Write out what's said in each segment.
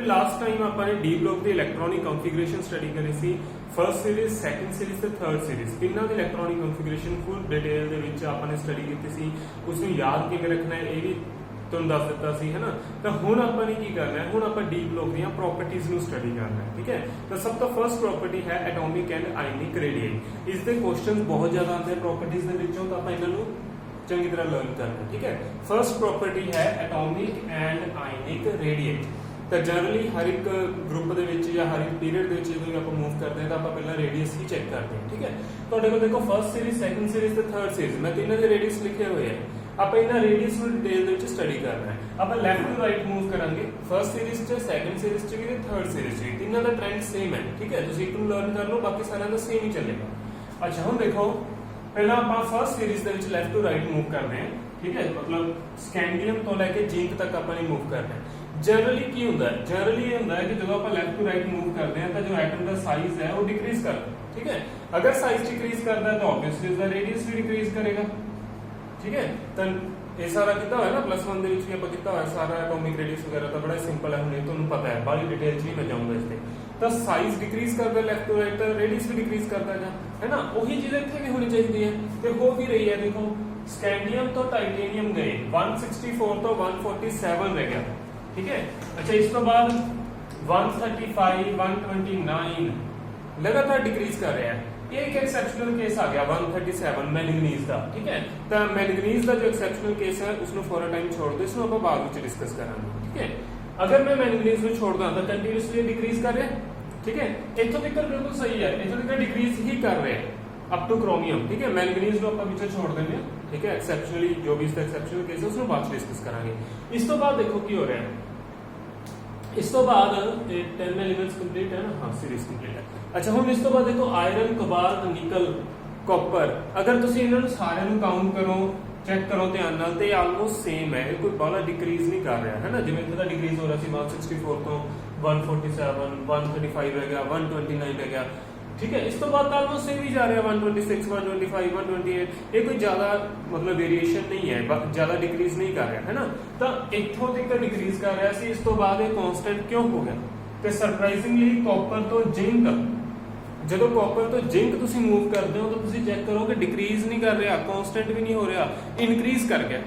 Student last time आपने D block की electronic configuration study करी सी फर्स्ट सीरीज सैकेंड सीरीज ते थर्ड सीरीज तिन्हां दी इलैक्ट्रॉनिक कॉन्फ़िगरेशन फुल डिटेल दे विच आपने स्टडी कीती सी उसनूं याद किवें रखना है ये भी तुहानूं दस दित्ता सी है ना। तो हुण आपां ने की करना है, हुण आपां डी ब्लॉक दीयां प्रॉपर्टीज नूं स्टडी करना है। ठीक है, तो सब तो फर्स्ट प्रॉपर्टी है एटॉमिक एंड आयनिक रेडियस। इसके क्वेश्चन बहुत ज्यादा आते हैं प्रॉपर्टीज दे विचों, तो आपां इन्हां नूं चंगी तरह लर्न करना। ठीक है, फर्स्ट प्रॉपर्टी है एटॉमिक एंड आयनिक रेडियस। तो जनरली हर एक ग्रुप दे विच या हर एक पीरियड दे विच जदों आपां मूव करते हैं तो आपां पहला रेडियस ही चेक करते हैं। ठीक है, तुहाडे कोल देखो फर्स्ट सीरीज सैकेंड सीरीज ते थर्ड सीरीज मैं तीनों के रेडियस लिखे हुए हैं। आप इन्हां रेडियस नूं डिटेल दे विच स्टडी करना है। आप लेफ्ट टू राइट मूव करांगे फर्स्ट सीरीज च सैकेंड सीरीज च ते थर्ड सीरीज च तीनों का ट्रेंड सेम है। ठीक है, तुसीं एक नूं लर्न कर लो बाकी सारा का सेम ही चलेगा। अच्छा हुण देखो पहला आप फर्स्ट सीरीज दे विच लेफ्ट टू राइट मूव करते हैं। ठीक है, मतलब स्कैंडियम तो लैके जिंक तक आपने मूव करना है। जनरली की होंदा है, जनरली ये होंदा है कि जब आप लेफ्ट टू राइट मूव करते हैं तो जो एटम का साइज है वो डिक्रीज करता है। ठीक है, अगर साइज डिक्रीज करता है तो ऑब्वियसली उसका रेडियस भी डिक्रीज करेगा। ठीक है, तो ये सारा कितना है ना प्लस वन भी आप किया है सारा एटॉमिक रेडियस वगैरह तो बड़ा सिंपल है, हुणे तुहानूं पता है बड़ी डिटेल नहीं मैं जाऊंगा इससे। तो साइज डिक्रीज करता है लेफ्ट टू राइट तो रेडियस भी डिक्रीज करता है ना। वही चीज इत्थे भी होनी चाहिए है तो हो भी रही है। देखो स्कैंडियम तो टाइटेनियम गए 164 तो 147 रह गया। ठीक है, अच्छा इस तो बाद 135 129 लगातार डिक्रीज कर रहा है। एक एक्सेप्शनल केस आ गया 137 मैंगनीज का। ठीक है, तो मैंगनीज का जो एक्सेप्शनल केस है उसको फॉर अ टाइम छोड़ दो, इसको ਆਪਾਂ ਬਾਅਦ ਵਿੱਚ डिस्कस करांगे। ठीक है, अगर मैं मैंगनीज ਨੂੰ छोड़दा तो कंटीन्यूअसली डिक्रीज कर रहा है। ठीक है, इथों तक बिल्कुल सही है, इथों तक डिक्रीज ही कर रहे हैं अप टू क्रोमियम। ठीक है, मैंगनीज को ਆਪਾਂ पीछे छोड़ देंगे। ठीक है, एक्सेप्शनली जो भी इसका एक्सेप्शनल केस है उसको बाद में डिस्कस करांगे। इस तो बाद देखो की हो रहा है, इस तो बाद 10 एलिमेंट्स कंप्लीट है ना, हाँ सीरीज कंप्लीट है। अच्छा हुण इस तो बाद देखो आयरन कोबाल्ट निकल कॉपर अगर तुसीं इन्हां नूं सारिਆਂ ਨੂੰ काउंट करो चेक करो ध्यान नाल ते आलमोस्ट सेम है, कोई बड़ा डिक्रीज नहीं कर रहा है ना। जिवें इत्थे दा डिक्रीज हो रहा सी 164 तो 147 135 रह गया 129 रह गया। ठीक है, इस तो बाद ऑलमोस्ट सेम ही जा रहा है 126 125 128 ये कोई ज्यादा मतलब वेरिएशन नहीं है, ज्यादा डिक्रीज नहीं कर रहा है ना। तो इत्थों तक डिक्रीज कर रहा सी, इस तो बाद ये कांस्टेंट क्यों हो गया? तो सरप्राइजिंगली कॉपर तो जिंक ਜਦੋਂ ਕਾਪਰ ਤੋਂ जिंक ਤੁਸੀਂ मूव करते हो तो ਤੁਸੀਂ चेक करो कि डिक्रीज नहीं कर रहा, कांस्टेंट भी नहीं हो रहा, इंक्रीज कर गया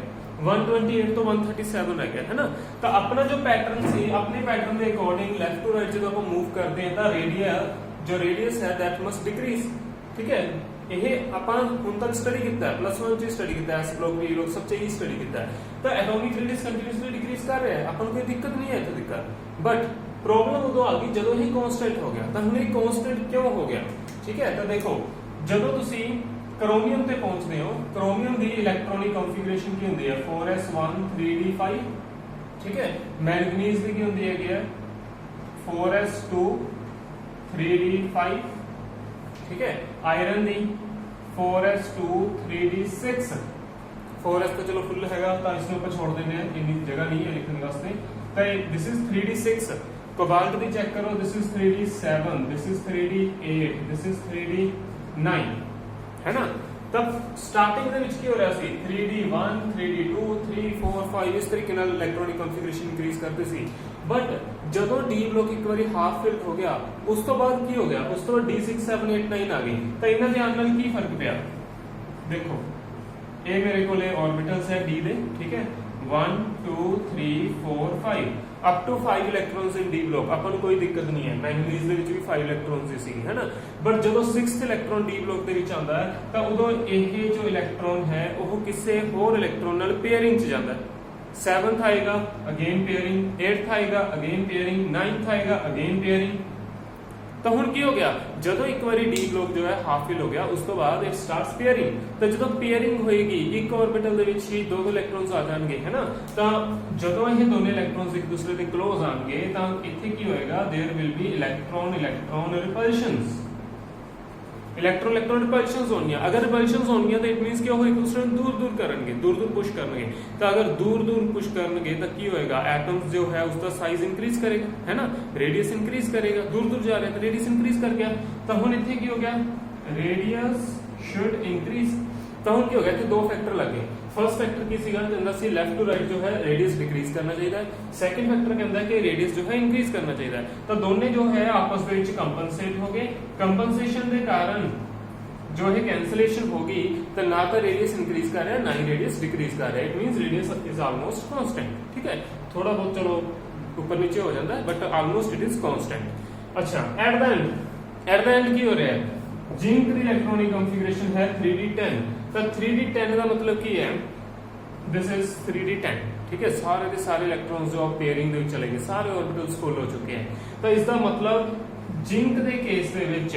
128 तो 137 रह गया है ना। तो अपना जो पैटर्न सी अपने पैटर्न के अकॉर्डिंग लेफ्ट टू राइट जो आप मूव करते हैं तो रेडियल जो रेडियस है दैट मस्ट डिक्रीज। ठीक है, ਇਹ ਆਪਾਂ ਹੁਣ ਤੱਕ ਸਟੱਡੀ ਕੀਤਾ ਹੈ ਪਲੱਸ 1 ਚ ਸਟੱਡੀ ਕੀਤਾ ਹੈ ਐਸ ਬਲੌਕ ਵੀ ਲੋਕ ਸਭ ਚ ਹੀ ਸਟੱਡੀ ਕੀਤਾ ਹੈ। ਤਾਂ ਐਟੋਮਿਕ ਰੇਡੀਅਸ ਕੰਟੀਨਿਊਸਲੀ ਡਿਕਰੀਜ਼ ਕਰ ਰਿਹਾ ਹੈ, ਆਪਾਂ ਨੂੰ ਕੋਈ ਦਿੱਕਤ ਨਹੀਂ ਹੈ ਇੱਥੇ ਦਿੱਕਤ। ਬਟ प्रॉब्लम उदो आ गई जदों ही कांस्टेंट हो गया। तो हुण ये कांस्टेंट क्यों हो गया? ठीक है, तो देखो जदों तुसी क्रोमियम ते पहुंचदे हो, क्रोमियम दी इलेक्ट्रॉनिक कॉन्फ़िगरेशन की हुंदी है 4s1 3d5। ठीक है, मैंगनीज दी की हुंदी है 4s2 3d5। ठीक है, आयरन दी 4s2 3d6। 4s तो चलो फुल हैगा तो इसमें ਆਪਾਂ छोड़ देंगे, इतनी जगह नहीं है लिखने वास्ते। तो दिस इज 3d6। कोबाल्ट भी चेक करो, this is 3d7 this is 3d8 this is 3d9 है ना। तब स्टार्टिंग ਦੇ ਵਿੱਚ ਕੀ ਹੋ ਰਿਹਾ ਸੀ 3d1 3d2 3 4 5 ਇਸ ਤਰੀਕੇ ਨਾਲ ਇਲੈਕਟ੍ਰੋਨਿਕ ਕਨਫੀਗਰੇਸ਼ਨ ਇੰਕਰੀਜ਼ ਕਰਦੇ ਸੀ। ਬਟ ਜਦੋਂ ਡੀ ਬਲੌਕ ਇੱਕ ਵਾਰੀ ਹਾਫ ਫਿਲ ਹੋ ਗਿਆ ਉਸ ਤੋਂ ਬਾਅਦ ਕੀ ਹੋ ਗਿਆ, ਉਸ ਤੋਂ ਬਾਅਦ d6 7 8 9 ਆ ਗਈ। ਤਾਂ ਇਹਨਾਂ ਦੇ ਨਾਲ ਕੀ ਫਰਕ ਪਿਆ ਦੇਖੋ, ਇਹ ਮੇਰੇ ਕੋਲੇ ऑर्बिटल्स है d ਦੇ। ठीक है, 1 2 3 4 5 up to 5 electrons in D block अपन को कोई दिक्कत नहीं है। मैंगनीज ਦੇ ਵਿੱਚ ਵੀ 5 ਇਲੈਕਟ੍ਰॉन्स ਹੀ ਸੀ है ना। बट ਜਦੋਂ 6th ਇਲੈਕਟ੍ਰॉन ਡੀ ਬਲੌਕ ਦੇ ਵਿੱਚ ਆਉਂਦਾ ਹੈ ਤਾਂ ਉਦੋਂ ਇਹ ਜੋ ਇਲੈਕਟ੍ਰॉन ਹੈ ਉਹ ਕਿਸੇ ਹੋਰ ਇਲੈਕਟ੍ਰॉन ਨਾਲ ਪੇਅਰਿੰਗ 'ਚ ਜਾਂਦਾ ਹੈ। 7th ਆਏਗਾ ਅਗੇਨ ਪੇਅਰਿੰਗ, 8th ਆਏਗਾ ਅਗੇਨ ਪੇਅਰਿੰग, 9th ਆਏਗਾ ਅਗੇन ਪੇਅਰਿंग। तो हुण की हो गया जदों एक बार डी ब्लॉक जो है हाफ फिल हो गया उस तो बाद इट स्टार्ट्स पेयरिंग। तो जदों पेयरिंग होएगी एक ऑर्बिटल दे विच ही दो इलेक्ट्रॉन्स आ जाएंगे है ना। तो जदों ये दोनों इलेक्ट्रॉन्स एक दूसरे के क्लोज आएंगे तो इत्थे की होएगा there will be electron electron repulsions. Electron electron repulsions होंगी। अगर रिपल्शंस होंगी तो इट मींस क्या हो एक दूसरे को दूर दूर करेंगे, दूर दूर पुश करेंगे। तो अगर दूर दूर पुश करेंगे तो की होएगा एटम्स जो है उसका साइज इंक्रीज करेगा है ना, रेडियस इंक्रीज करेगा, दूर दूर जा रहे हैं तो रेडियस इंक्रीज कर गया। तो हुण इत्थे की हो गया रेडियस शुड इंक्रीज। तो हुण की हो गया कि दो फैक्टर लग गए, फर्स्ट फैक्टर की सीगा कहंदा सी लेफ्ट टू राइट जो है रेडियस डिक्रीज करना चाहिए। सेकंड फैक्टर कहंदा कि रेडियस जो है इंक्रीज करना चाहिए। तो दोनों जो है आपस में कंपनसेट हो गए। कंपनसेशन के कारण जो है कैंसिलेशन होगी तो ना तो रेडियस इंक्रीज कर रहा है ना ही रेडियस डिक्रीज कर रहा है। It means radius is almost constant. ठीक है, थोड़ा बहुत चलो ऊपर नीचे हो जाता है but almost it is constant. अच्छा, एट द एंड की हो रहा है जिंक दी इलेक्ट्रॉनिक कॉन्फ़िगरेशन है 3d10। तो 3d10 का मतलब की है दिस इज 3d10। ठीक है, सारे के सारे इलेक्ट्रॉन्स जो पेयरिंग दे चले गए, सारे ऑर्बिटल्स फुल हो चुके हैं। तो इसका मतलब जिंक दे केस दे विच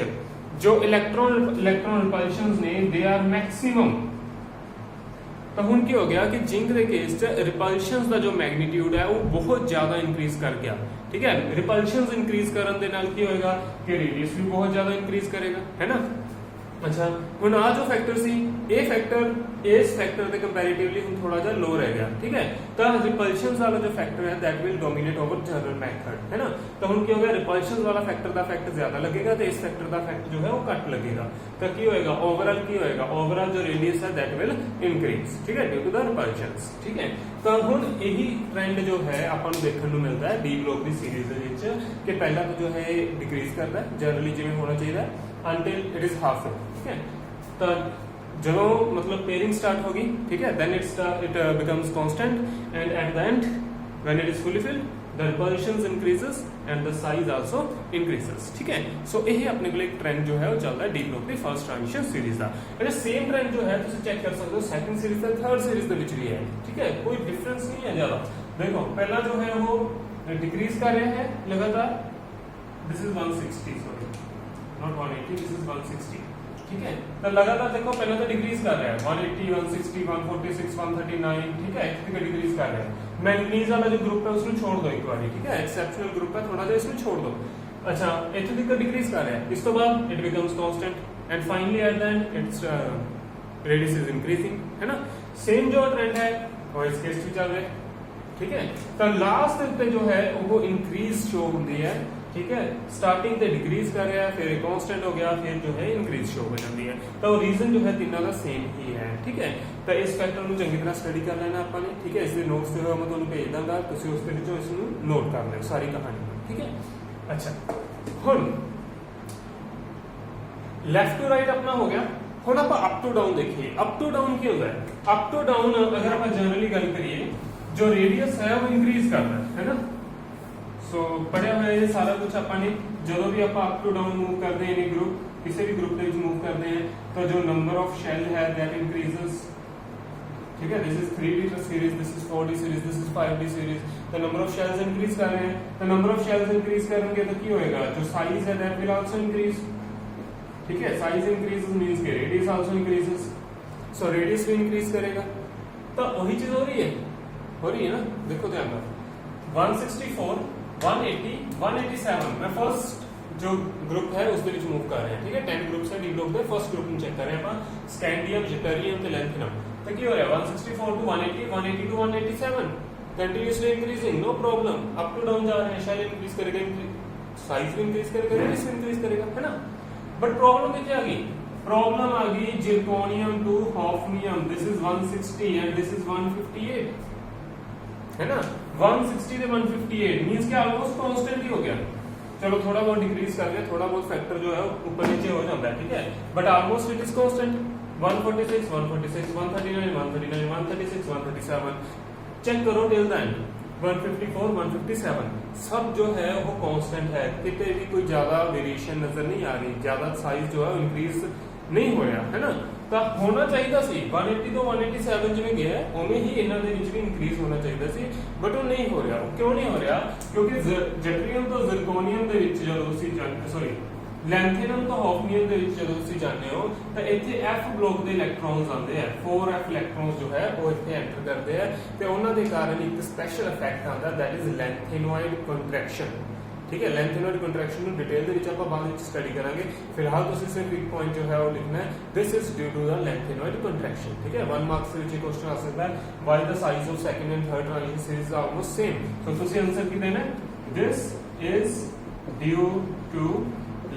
जो इलेक्ट्रॉन रिपल्शंस ने दे आर मैक्सिमम। तो हुन की हो गया कि जिंक दे केस च रिपल्शंस का जो मैग्नीट्यूड है वो बहुत ज्यादा इंक्रीज कर गया। ठीक है, रिपल्शंस इंक्रीज करन दे नाल की होएगा कि रेडियस भी बहुत ज्यादा इंक्रीज करेगा, है ना। अच्छा, हुन आ जो फैक्टर सी ए फैक्टर इस फैक्टर दे कंपैरेटिवली हुन थोड़ा जा लो रह गया। ठीक है, तो रिपल्शंस वाला जो फैक्टर है that will dominate over general method, है ना। तो हुन की हो गया रिपल्शंस वाला फैक्टर दा फैक्ट ज्यादा लगेगा तो इस फैक्टर दा फैक्ट जो है वो कट लगेगा। तो की होएगा ओवरऑल की होएगा ओवरऑल जो रेडियस है दैट विल इंक्रीज। ठीक है, ड्यू टू द रिपल्शंस। ठीक है, तो हुन यही ट्रेंड जो है अपन नूं देखण नूं मिलदा है डी ब्लॉक दी सीरीज दे विच कि पहला तो जो है डिक्रीज करदा है जनरली जिवें होना चाहिए until it is half full। ठीक है, तो जो मतलब पेयरिंग स्टार्ट होगी, ठीक है, then it becomes constant and at the end when it is fully filled the repulsions increases and the size also increases। ठीक है, सो यही अपने को एक ट्रेंड जो है वो चलता है डी ब्लॉक ਦੀ फर्स्ट ट्रांजिशन सीरीज ਦਾ। ਇਹ सेम ट्रेंड जो है ਤੁਸੀਂ ਚੈੱਕ ਕਰ ਸਕਦੇ ਹੋ ਸੈਕੰਡ ਸੀਰੀਜ਼ ਤੇ ਥਰਡ ਸੀਰੀਜ਼ ਦੇ ਵਿੱਚ ਵੀ ਹੈ। ठीक है, कोई डिफरेंस नहीं है ज्यादा। देखो पहला जो है वो डिक्रीज कर रहे हैं लगातार। This is 160, sorry not 180, this is 160। ठीक है, तो लगातार देखो पहले तो डिक्रीज कर रहा है 180, 160, 146, 139। ठीक है, इतनी का डिक्रीज कर रहा है। मैंगनीज वाला जो ग्रुप है उसमें छोड़ दो एक बार। ठीक है, एक्सेप्शनल ग्रुप है, थोड़ा सा इसमें छोड़ दो। अच्छा, इतनी का डिक्रीज कर रहा है, इस तो बाद it becomes constant and finally at the end its radius is increasing, है ना। सेम जो ट्रेंड है वो इस केस में चल रहा है। ठीक है, तो लास्ट पे जो है वो इंक्रीज शो होती है। ठीक है, स्टार्टिंग ते डिक्रीज कर रहा है, फिर कांस्टेंट हो गया, फिर जो है इंक्रीज शो हो जाती है। तो रीजन जो है तीनों का सेम ही है। ठीक है, तो इस फैक्टर ਨੂੰ ਚੰਗੀ ਤਰ੍ਹਾਂ ਸਟੱਡੀ ਕਰ ਲੈਣਾ ਆਪਾਂ ਨੇ। ਠੀਕ ਹੈ, ਇਸ ਦੇ ਨੋਟਸ ਜੋ ਹੈ ਮੈਂ ਤੁਹਾਨੂੰ ਭੇਜ ਦਾਂਗਾ, ਤੁਸੀਂ ਉਸ ਦੇ ਵਿੱਚੋਂ ਇਸ ਨੂੰ ਨੋਟ ਕਰ ਲਿਓ ਸਾਰੀ ਕਹਾਣੀ। ਠੀਕ ਹੈ, ਅੱਛਾ ਹੁਣ ਲੈਫਟ ਟੂ ਰਾਈਟ ਆਪਣਾ ਹੋ ਗਿਆ। ਹੁਣ ਆਪਾਂ ਅਪ ਟੂ ਡਾਊਨ ਦੇਖੀਏ। ਅਪ ਟੂ ਡਾਊਨ ਕੀ ਹੁੰਦਾ ਹੈ? ਅਪ ਟੂ ਡਾਊਨ ਅਗਰ ਆਪਾਂ ਜਨਰਲੀ ਗੱਲ ਕਰੀਏ ਜੋ ਰੇਡੀਅਸ ਹੈ ਉਹ ਇੰਕਰੀਜ਼ ਕਰਦਾ ਹੈ ਨਾ। सो पढ़िया हुआ ये सारा कुछ अपन जो भी आप अप टू डाउन मूव करते हैं ग्रुप किसी भी ग्रुप के मूव करते हैं तो जो नंबर ऑफ शेल है दैट इंक्रीजेस। ठीक है, this is 3d series, this is 4d series, this is 5d series. तो नंबर ऑफ शेल्स इंक्रीज कर रहे हैं, तो नंबर ऑफ शेल्स इंक्रीज करेंगे तो क्या होएगा? जो साइज है दैट विल आल्सो इंक्रीज। ठीक है, साइज इंक्रीजेस मींस के radius also increases. So radius भी इंक्रीज करेगा। तो वही चीज हो रही है ना। देखो ध्यान में 164 180 187 मैं फर्स्ट जो ग्रुप है उसके लिए मूव कर रहे हैं। ठीक है, 10 ग्रुप्स है डी ब्लॉक ਦੇ फर्स्ट ग्रुप ਨੂੰ ਚੈੱਕ ਕਰ ਰਹੇ ਆਪਾਂ ਸਕੈਂਡੀਅਮ, ਜਿਟਰੀਅਮ ਤੇ ਲੈਂਥੀਨਮ। तो ਕੀ ਹੋ ਰਿਹਾ 164 to 180 180 to 187 continuously increasing, no problem. Up to down जा रहे हैं, शेल इंक्रीज करेगा, साइज भी इंक्रीज करेगा, रेडियस भी इंक्रीज करेगा, है ना। बट प्रॉब्लम क्या आ गई? प्रॉब्लम आ गई zirconium to hafnium. This is 160 and this is 158, है ना। 160 से 158 मींस कि ऑलमोस्ट कांस्टेंट ही हो गया। चलो थोड़ा बहुत डिक्रीज कर गया, थोड़ा बहुत फैक्टर जो है ऊपर नीचे हो जाता है। ठीक है, but almost it is constant. 146 146 139 139 136 137 check करो टिल द एंड 154 157 सब जो है वो कांस्टेंट है। कितने भी कोई ज्यादा वेरिएशन नजर नहीं आ रही, ज्यादा साइज जो है इंक्रीज नहीं हो रहा, है ना। तो होना चाहिए सी 180 तो 187 जिवें गया उवें ही इन्हां दे विच भी इंक्रीज होना चाहिए सी, बट वो नहीं हो रहा। क्यों नहीं हो रहा? क्योंकि जट्रियम तो जिरकोनियम दे विच जदों तुसीं सॉरी लैंथेनम तो हॉफनियम दे विच जदों तुसीं जांदे हो तो इत्थे F ब्लॉक दे इलेक्ट्रॉन्स आंदे हैं। 4F इलेक्ट्रॉन्स जो है वो इत्थे एंटर करते हैं ते उन्हां दे कारण एक स्पेशल इफेक्ट आंदा दैट इज लैंथेनॉइड कंट्रैक्शन। ठीक है, लैंथेनॉइड कंट्रैक्शन ਨੂੰ डिटेल ਦੇ ਵਿੱਚ ਆਪਾਂ ਬਾਅਦ ਵਿੱਚ ਸਟੱਡੀ ਕਰਾਂਗੇ। ਫਿਲਹਾਲ ਤੁਸੀਂ ਸਿਰਫ ਇੱਕ ਪੁਆਇੰਟ ਜੋ ਹੈ ਉਹ ਲਿਖਣਾ ਹੈ, this is due to the lanthanoid contraction. ठीक है, 1 मार्क्स ਦੇ ਵਿੱਚ ਇਹ ਕੁਐਸਚਨ ਆ ਸਕਦਾ ਹੈ why the size of second and third transition series are almost same. तो ਤੁਸੀਂ ਆਨਸਰ ਕੀ ਦੇਣਾ ਹੈ? This is due to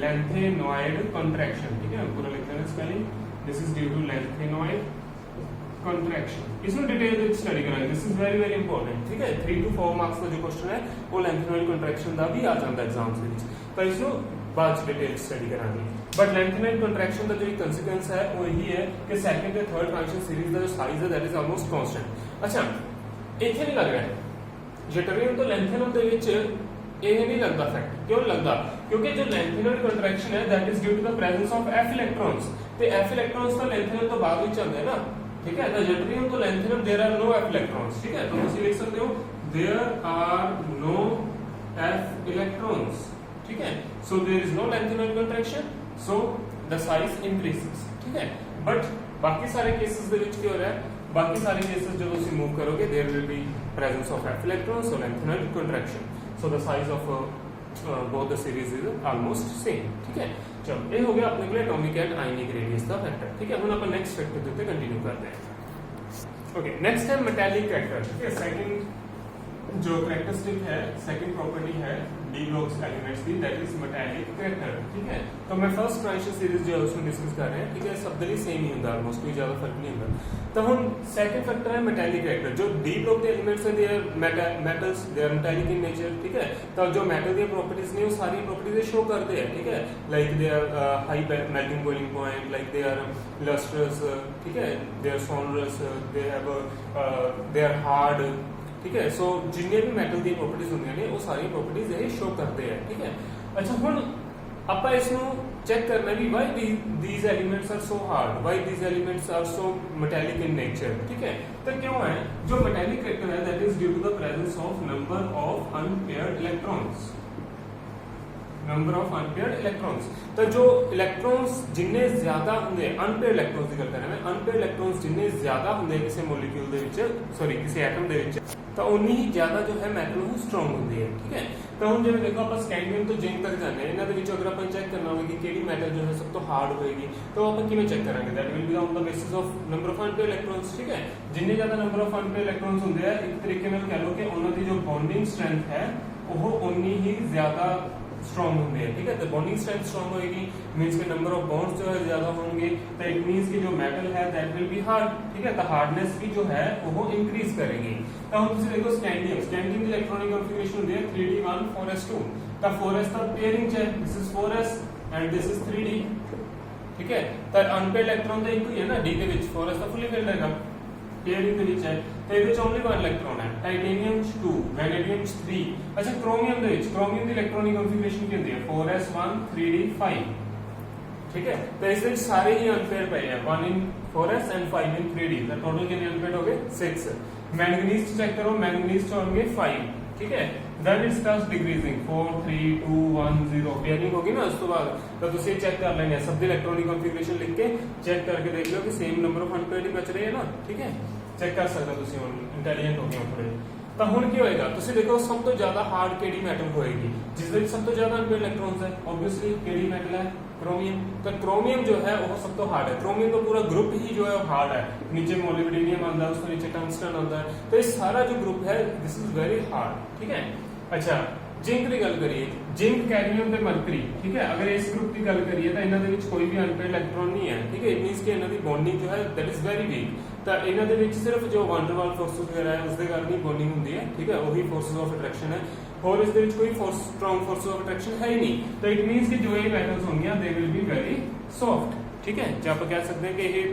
lanthanoid contraction. ठीक है, पूरा लिख देना spelling. This is due to lanthanoid contraction इसमें डिटेल ਵਿੱਚ स्टडी ਕਰਾਂਗੇ। This is very very important. ठीक है 3 to 4 मार्क्स ਦਾ ਜੋ क्वेश्चन है वो lengthened contraction ਦਾ ਵੀ ਆ ਜਾਂਦਾ ਐਗਜ਼ਾਮਸ ਦੇ ਵਿੱਚ, ਤਾਂ ਇਸ ਨੂੰ ਬਾਅਦ ਚ डिटेल स्टडी ਕਰਾਂਗੇ। बट lengthened contraction ਦਾ ਜੋ ਇੱਕ ਕੰਸੀਕੁਐਂਸ ਹੈ ਉਹ ਇਹੀ ਹੈ ਕਿ ਸੈਕੰਡ ਤੇ ਥਰਡ ਟ੍ਰਾਂਜੀਸ਼ਨ ਸੀਰੀਜ਼ ਦਾ ਜੋ ਸਾਈਜ਼ ਹੈ that is almost constant। ਅੱਛਾ ਇੱਥੇ ਨਹੀਂ ਲੱਗ ਰਿਹਾ ਜਟਰੀਅਮ ਤੋਂ lengthened ਦੇ ਵਿੱਚ ਇਹ ਨਹੀਂ ਲੱਗਦਾ ਫੈਕਟ, ਕਿਉਂ ਲੱਗਦਾ? ਕਿਉਂਕਿ ਜੋ lengthened contraction ਹੈ that is due to the presence of f electrons, ਤੇ f electrons ਤਾਂ lengthened ਤੋਂ ਬਾਅਦ ਵਿੱਚ ਆਉਂਦੇ ਨਾ। ठीक है, the deuterium to lengthened there are no f electrons। ठीक है, तो ਤੁਸੀਂ ਲਿਖ ਸਕਦੇ ਹੋ there are no f electrons। ठीक है, so there is no lengthened contraction, so the size increases। ठीक है, but ਬਾਕੀ ਸਾਰੇ ਕੇसेस ਦੇ ਵਿੱਚ ਕੀ ਹੋ ਰਿਹਾ ਹੈ? ਬਾਕੀ ਸਾਰੇ ਕੇसेस ਜਦੋਂ ਤੁਸੀਂ ਮੂਵ ਕਰੋਗੇ there will be presence of f electrons, so lengthened contraction, so the size of both the series is almost same। ठीक है, चलो ये हो गया अपने के लिए एटॉमिक एंड आयनिक रेडियस का फैक्टर। ठीक है, हम अपन नेक्स्ट फैक्टर देते कंटिन्यू करते हैं। ओके, नेक्स्ट है मेटालिक कैरेक्टर। ठीक है, सेकंड जो कैरेक्टरिस्टिक है, सेकंड प्रॉपर्टी है डी ब्लॉक्स एलिमेंट्स की, दैट इज मेटालिक कैरेक्टर। ठीक है, तो मैं फर्स्ट ट्रांजिशन सीरीज जो है उसमें डिस्कस कर रहे हैं। ठीक है, सब दली सेम ही होता है, ऑलमोस्ट कोई ज्यादा फर्क नहीं होता। तो हम सेकंड फैक्टर है मेटालिक कैरेक्टर। जो डी ब्लॉक के एलिमेंट्स हैं they are metals, they are metallic in nature. ठीक है, तो जो मेटल दी प्रॉपर्टीज ने वो सारी प्रॉपर्टीज शो करते हैं। ठीक है, like they are high melting boiling point, like they are lustrous. ठीक है, they are sonorous, they have they are hard. ठीक है, सो जिन्ने भी मेटल दी प्रॉपर्टीज होंगे ने वो सारी प्रॉपर्टीज ये शो करते हैं। ठीक है, अच्छा हुण ਆਪਾਂ ਇਸ ਨੂੰ ਚੈੱਕ ਕਰਨਾ ਵੀ why these elements are so hard, why these elements are so metallic in nature। ठीक है, तो क्यों है? जो metallic character है that is due to the presence of number of unpaired electrons, number of unpaired electrons। तो जो electrons जिन्ने ज्यादा होंगे, अनपेयर्ड इलेक्ट्रॉन्स की गल कर रहा मैं, अनपेयर्ड इलेक्ट्रॉन्स जिन्ने ज्यादा होंगे किसी मॉलिक्यूल दे विच, सॉरी किसी एटम दे विच, तो उन्नी ही ज्यादा जो है मेटल वो स्ट्रॉन्ग होंदी है। ठीक है, तो हम जिवें देखो आप स्कैंडियम तो जिंक तक जाने, इन्हां दे विच अगर अपन चेक करना होवे कि केड़ी मेटल जो है सब तो हार्ड होएगी, तो अपन किवें चेक करांगे? That will be on the basis of number of unpaired electrons. ठीक है, जिन्ने ज्यादा नंबर ऑफ अनपेयर्ड इलेक्ट्रॉन्स होंदे हैं, एक तरीके नाल कह लो कि उन्हां दी जो बॉन्डिंग स्ट्रेंथ है वो उन्नी ही ज्यादा स्ट्रॉन्ग होंगे। ठीक है, तो बॉन्डिंग स्ट्रेंथ स्ट्रॉन्ग होगी मींस के नंबर ऑफ बॉन्ड्स जो है ज्यादा होंगे, तो इट मींस कि जो मेटल है दैट विल बी हार्ड। ठीक है, तो हार्डनेस भी जो है वो इंक्रीज करेगी। तो हम तुम देखो स्कैंडियम, स्कैंडियम की इलेक्ट्रॉनिक कॉन्फ़िगरेशन होती है 3d1 4s2। तो 4s का पेयरिंग है, this is 4s and this is 3d। ठीक है, तो अनपेयर्ड इलेक्ट्रॉन तो एक ही है ना डी के विच, 4s का फुली फिल्ड है पेयरिंग ਦੇ ਵਿੱਚ ਹੈ, ਤੇ ਇਹਦੇ ਚ ਓਨਲੀ 1 ਇਲੈਕਟ੍ਰੋਨ ਹੈ। ਟਾਈਟੇਨੀਅਮ 2, ਵੈਨੇਡੀਅਮ 3। ਅੱਛਾ ਕ੍ਰੋਮੀਅਮ ਦੇ ਵਿੱਚ, ਕ੍ਰੋਮੀਅਮ ਦੀ ਇਲੈਕਟ੍ਰੋਨਿਕ ਕਨਫੀਗਰੇਸ਼ਨ ਕੀ ਹੁੰਦੀ ਹੈ? 4s1 3d5। ठीक है, तो इस ਵਿੱਚ ਸਾਰੇ ਹੀ ਅਨਪੇਅਰ ਪਏ ਆ, 1 in 4s and 5 in 3d। ਤਾਂ ਟੋਟਲ ਕਿੰਨੇ ਅਨਪੇਅਰ ਹੋ ਗਏ? 6। ਮੈਂਗਨੀਜ਼ ਚੈੱਕ ਕਰੋ, ਮੈਂਗਨੀਜ਼ ਚ ਹੋਣਗੇ 5। ठीक है, then it starts decreasing 4 3 2 1 0 pairing होगी ना। उस तो बाद तो तुसी चेक कर लेंगे सब दी इलेक्ट्रॉनिक कॉन्फ़िगरेशन लिख के चेक करके देख लो कि सेम नंबर ऑफ अनपेयर्ड ही बच रहे हैं ना। ठीक है, चेक कर सकते हो तुसी, हुन इंटेलिजेंट हो गए थोड़े। ਤਾਂ ਹੁਣ ਕੀ ਹੋਏਗਾ? ਤੁਸੀਂ ਦੇਖੋ ਸਭ ਤੋਂ ਜ਼ਿਆਦਾ ਹਾਰਡ ਕਿਹੜੀ ਮੈਟਲ ਹੋਏਗੀ ਜਿਸ ਦੇ ਵਿੱਚ ਸਭ ਤੋਂ ਜ਼ਿਆਦਾ ਅਨਪੇਅਰਡ ਇਲੈਕਟ੍ਰॉन्स ਹੈ? ऑब्वियसली ਕਿਹੜੀ ਮੈਟਲ ਹੈ? क्रोमियम। तो क्रोमियम जो है वो सब तो हार्ड है, क्रोमियम का पूरा ग्रुप ही जो है हार्ड है। नीचे मोलिब्डेनियम आता है, उसके नीचे टंगस्टन आता है, तो ये सारा जो ग्रुप है दिस इज वेरी हार्ड। ठीक है, अच्छा जिंक की गल करिए, जिंक कैडमियम ते मरकरी। ठीक है, अगर इस ग्रुप की गल करिए तो इन्हां दे विच कोई भी अनपेयर्ड इलेक्ट्रॉन नहीं है। ठीक है, इट मींस कि इन्हां दी बॉन्डिंग जो है दैट इज वेरी वीक। तो इन्हां दे विच सिर्फ जो वैन डर वाल्स फोर्स वगैरह है उसके कारण ही बॉन्डिंग होंदी है। ठीक है, वही फोर्सेस ऑफ अट्रैक्शन है, और इस दे विच कोई स्ट्रॉन्ग फोर्स ऑफ अट्रैक्शन है ही नहीं। तो इट मींस कि जो ये मेटल्स होंगे they will be very soft. ठीक है, जो आप कह सकते हैं कि ये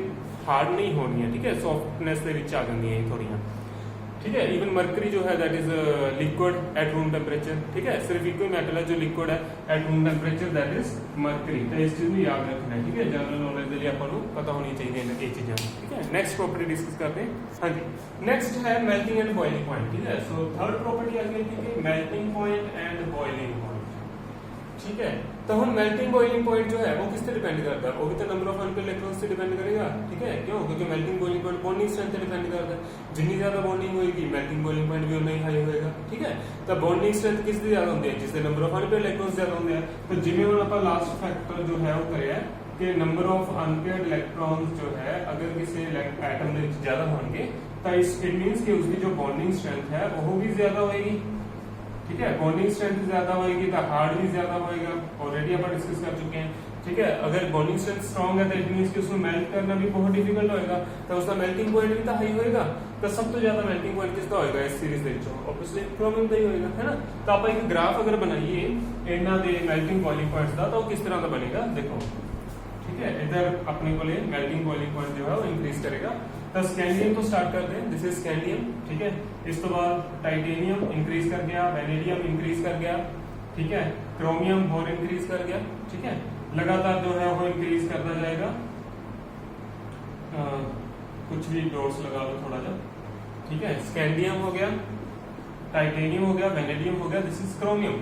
हार्ड नहीं होनी है। ठीक है, सॉफ्टनेस दे विच आ जांदी है थोड़ियां। ठीक है, इवन मरकरी जो है that is liquid at room temperature. ठीक है, सिर्फ एक ही मेटल है जो लिक्विड है at room temperature, that is mercury. तो इस चीज को याद रखना है। ठीक है, जनरल नॉलेज के लिए आपको पता होनी चाहिए ये चीजें। ठीक है, नेक्स्ट प्रॉपर्टी डिस्कस करते हैं। हाँ जी, नेक्स्ट है मेल्टिंग एंड बॉइलिंग पॉइंट। ठीक है, सो थर्ड प्रॉपर्टी आ गई थी कि melting point and boiling point. ठीक है, तो हम मेल्टिंग बॉइलिंग पॉइंट जो है वो किस पे डिपेंड करता है? वो भी तो नंबर ऑफ अनपेयर्ड इलेक्ट्रॉन्स से डिपेंड करेगा। ठीक है, क्यों? क्योंकि melting boiling point bonding strength पे डिपेंड करता है। जितनी ज्यादा बॉन्डिंग होगी मेल्टिंग बॉइलिंग पॉइंट भी उतना ही हाई होएगा। ठीक है, तो बॉन्डिंग स्ट्रेंथ किस दी ज्यादा होती है? जिससे नंबर ऑफ अनपेयर्ड इलेक्ट्रॉन्स ज्यादा होंगे। तो जिवें हुण आपां लास्ट फैक्टर जो है वो करिया कि नंबर ऑफ अनपेयर्ड इलेक्ट्रॉन्स जो है अगर किसी एटम दे विच ज्यादा होंगे तो इट मींस कि उसकी जो बॉन्डिंग स्ट्रेंथ है वो भी ज्यादा होएगी। ठीक है, बॉन्डिंग स्ट्रेंथ ज्यादा होएगी तो हार्ड भी ज्यादा होएगा, ऑलरेडी अपन डिस्कस कर चुके हैं। ठीक है। अगर बॉन्डिंग स्ट्रेंथ स्ट्रांग है तो इट मींस कि उसको मेल्ट करना भी बहुत डिफिकल्ट होएगा, तो उसका मेल्टिंग पॉइंट भी तो हाई होएगा। तो सब तो ज्यादा मेल्टिंग पॉइंट किसका होएगा इस सीरीज ਦੇ ਵਿੱਚੋਂ? ऑब्वियसली क्रोमियम ਦਾ ਹੀ ਹੋਏਗਾ, है ना। तो ਆਪਾਂ ਇੱਕ ग्राफ अगर बनाइए ਇਹਨਾਂ ਦੇ मेल्टिंग बॉइलिंग पॉइंट्स ਦਾ, तो किस तरह का बनेगा देखो, ठीक है। इधर अपने को मेल्टिंग बॉइलिंग पॉइंट जो है वो इंक्रीज करेगा। तो स्कैंडियम तो स्टार्ट करते हैं, दिस इज स्कैंडियम, ठीक है। इस तो बाद टाइटेनियम इंक्रीज कर गया, वैनेडियम इंक्रीज कर गया, ठीक है। क्रोमियम और इंक्रीज कर गया, ठीक है। लगातार जो है वो इंक्रीज करता जाएगा। कुछ भी डोट्स लगा लो थोड़ा सा, ठीक है। स्कैंडियम हो गया, टाइटेनियम हो गया, वैनेडियम हो गया, दिस इज क्रोमियम।